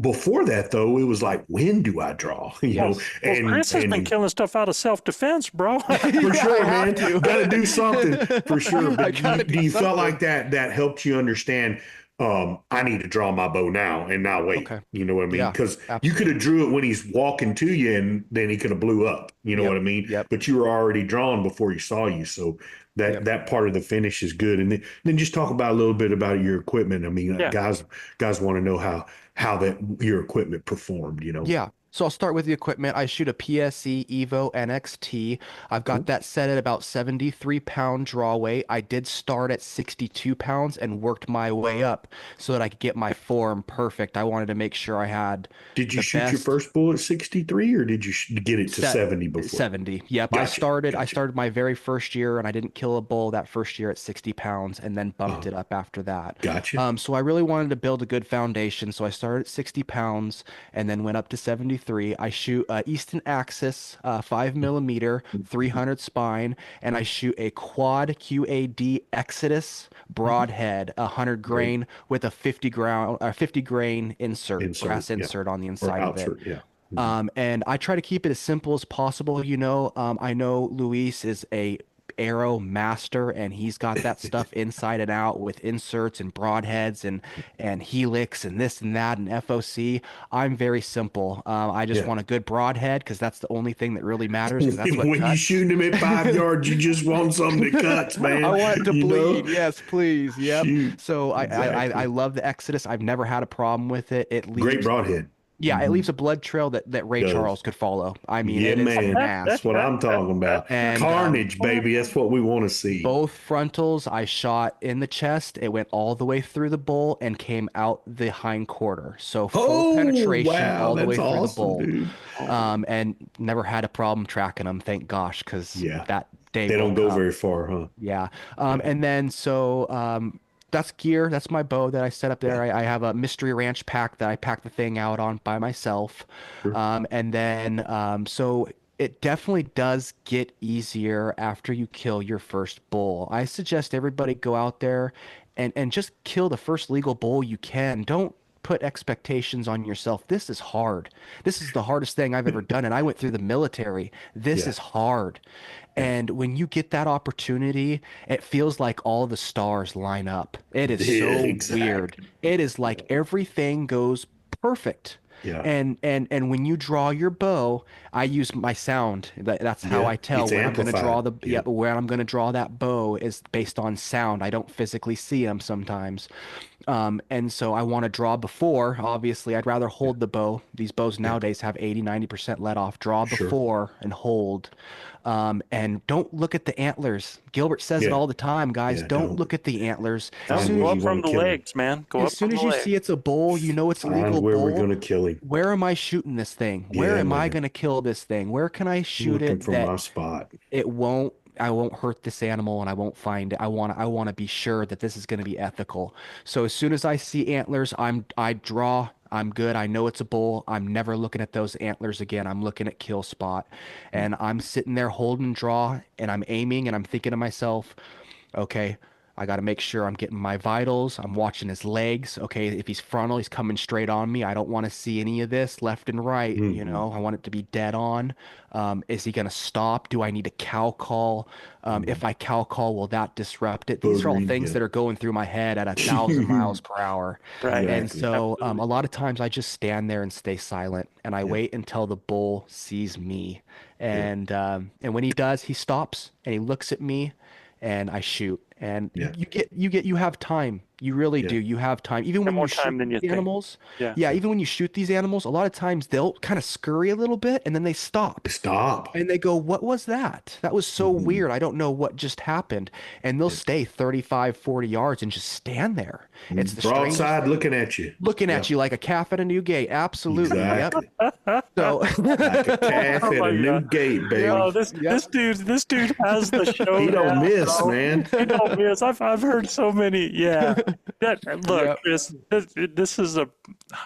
Before that, though, it was like, when do I draw? You know, Well, Chris has been killing stuff out of self-defense, bro. for sure, man. Got to do something for sure. But do you felt like that helped you understand? I need to draw my bow now and not wait. Okay. You know what I mean? Yeah, Because you could have drew it when he's walking to you, and then he could have blew up. You know what I mean? Yep. But you were already drawn before he saw you, so that part of the finish is good. And then just talk about a little bit about your equipment. I mean, guys want to know how that your equipment performed. You know? Yeah. So I'll start with the equipment. I shoot a PSE Evo NXT. I've got that set at about 73-pound draw weight. I did start at 62 pounds and worked my way up so that I could get my form perfect. I wanted to make sure I had. Did you shoot your first bull at 63, or did you get it to 70 before? 70. Yep. Gotcha. I started my very first year, and I didn't kill a bull that first year at 60 pounds, and then bumped it up after that. Gotcha. So I really wanted to build a good foundation. So I started at 60 pounds and then went up to 73. I shoot Easton Axis 5mm 300 spine, and I shoot a quad QAD Exodus broadhead 100 grain with a 50 grain grass insert on the inside of it. And I try to keep it as simple as possible. You know, I know Luis is a arrow master, and he's got that stuff inside and out with inserts and broadheads and helix and this and that and FOC. I'm very simple. I just want a good broadhead because that's the only thing that really matters. That's what when cuts. you shoot him at 5 yards, you just want something that cuts, man. I want it to bleed. Know? Yes, please. Yep. Shoot. So I love the Exodus. I've never had a problem with it. It leaves, Great broadhead. Yeah, it leaves a blood trail that Ray Charles could follow. I mean, it is man. nasty. That's what I'm talking about. And, carnage, baby. That's what we want to see. Both frontals I shot in the chest. It went all the way through the bull and came out the hind quarter. So full penetration all the way through the bull. Dude. And never had a problem tracking them, thank gosh, because that day they don't go very far, huh? Yeah. And then that's gear. That's my bow that I set up there. I have a mystery ranch pack that I pack the thing out on by myself. And then, so it definitely does get easier after you kill your first bull. I suggest everybody go out there and just kill the first legal bull you can. Don't put expectations on yourself. This is hard. This is the hardest thing I've ever done. And I went through the military. This is hard. And when you get that opportunity, it feels like all the stars line up. It is so weird. It is like everything goes perfect. Yeah. And when you draw your bow, I use my sound. That's how I tell it's where I'm going to draw where I'm going to draw that bow is based on sound. I don't physically see them sometimes. And so I want to draw before. Obviously, I'd rather hold the bow. These bows nowadays have 80-90% let off. Draw before and hold. And don't look at the antlers. Gilbert says it all the time, guys. Don't look at the antlers. Go up from the legs, man. As soon as you see it's a bull, you know it's a legal where bull. we're going to kill him. Where am I shooting this thing? Where am I going to kill this thing? Where can I shoot it from my spot? I won't hurt this animal and I won't find it. I want to be sure that this is going to be ethical. So as soon as I see antlers, I draw. I'm good. I know it's a bull. I'm never looking at those antlers again. I'm looking at kill spot, and I'm sitting there holding draw, and I'm aiming, and I'm thinking to myself, Okay. I got to make sure I'm getting my vitals. I'm watching his legs. Okay. If he's frontal, he's coming straight on me. I don't want to see any of this left and right. You know, I want it to be dead on. Is he going to stop? Do I need a cow call? If I cow call, will that disrupt it? These are all things that are going through my head at 1,000 miles per hour. Right. And so a lot of times I just stand there and stay silent and I wait until the bull sees me. And when he does, he stops and he looks at me and I shoot. And you have time. You really do. You have time. Even when more you time shoot than you these think. animals. Yeah. Even when you shoot these animals, a lot of times they'll kind of scurry a little bit and then they stop. Stop. And they go, what was that? That was so weird. I don't know what just happened. And they'll stay 35, 40 yards and just stand there. It's the strangest Broadside thing. looking at you. Looking at you like a calf at a new gate. Absolutely. Exactly. Yep. So Like a calf at my a new God. gate, baby. Oh, this dude has the show. He don't down, miss, bro. man. He don't miss. I've heard so many. Yeah. Look, Chris, this is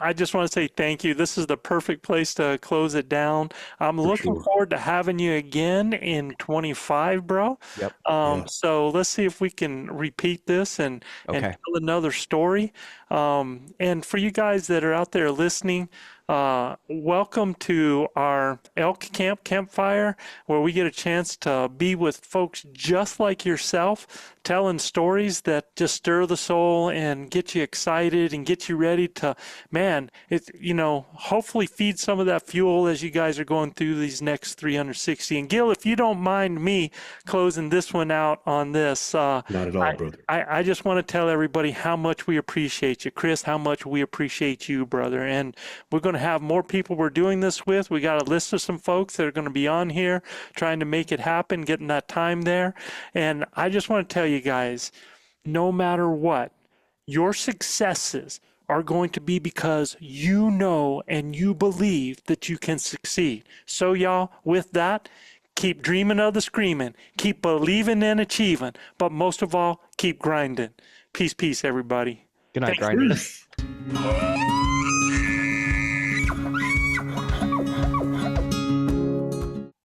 I just want to say thank you. This is the perfect place to close it down. I'm looking forward to having you again in 25, bro. Yep. So let's see if we can repeat this and tell another story. And for you guys that are out there listening, welcome to our elk campfire, where we get a chance to be with folks just like yourself, telling stories that just stir the soul and get you excited and get you ready to, man, hopefully feed some of that fuel as you guys are going through these next 360. And Gil, if you don't mind me closing this one out on this, Not at all, brother. I just want to tell everybody how much we appreciate you. Chris, how much we appreciate you, brother. And we're going to have more people we're doing this with. We got a list of some folks that are going to be on here trying to make it happen, getting that time there. And I just want to tell you guys, no matter what, your successes are going to be because you know and you believe that you can succeed. So y'all, with that, keep dreaming of the screaming, keep believing and achieving, but most of all, keep grinding. Peace, everybody. Good night, Thanks. grinders.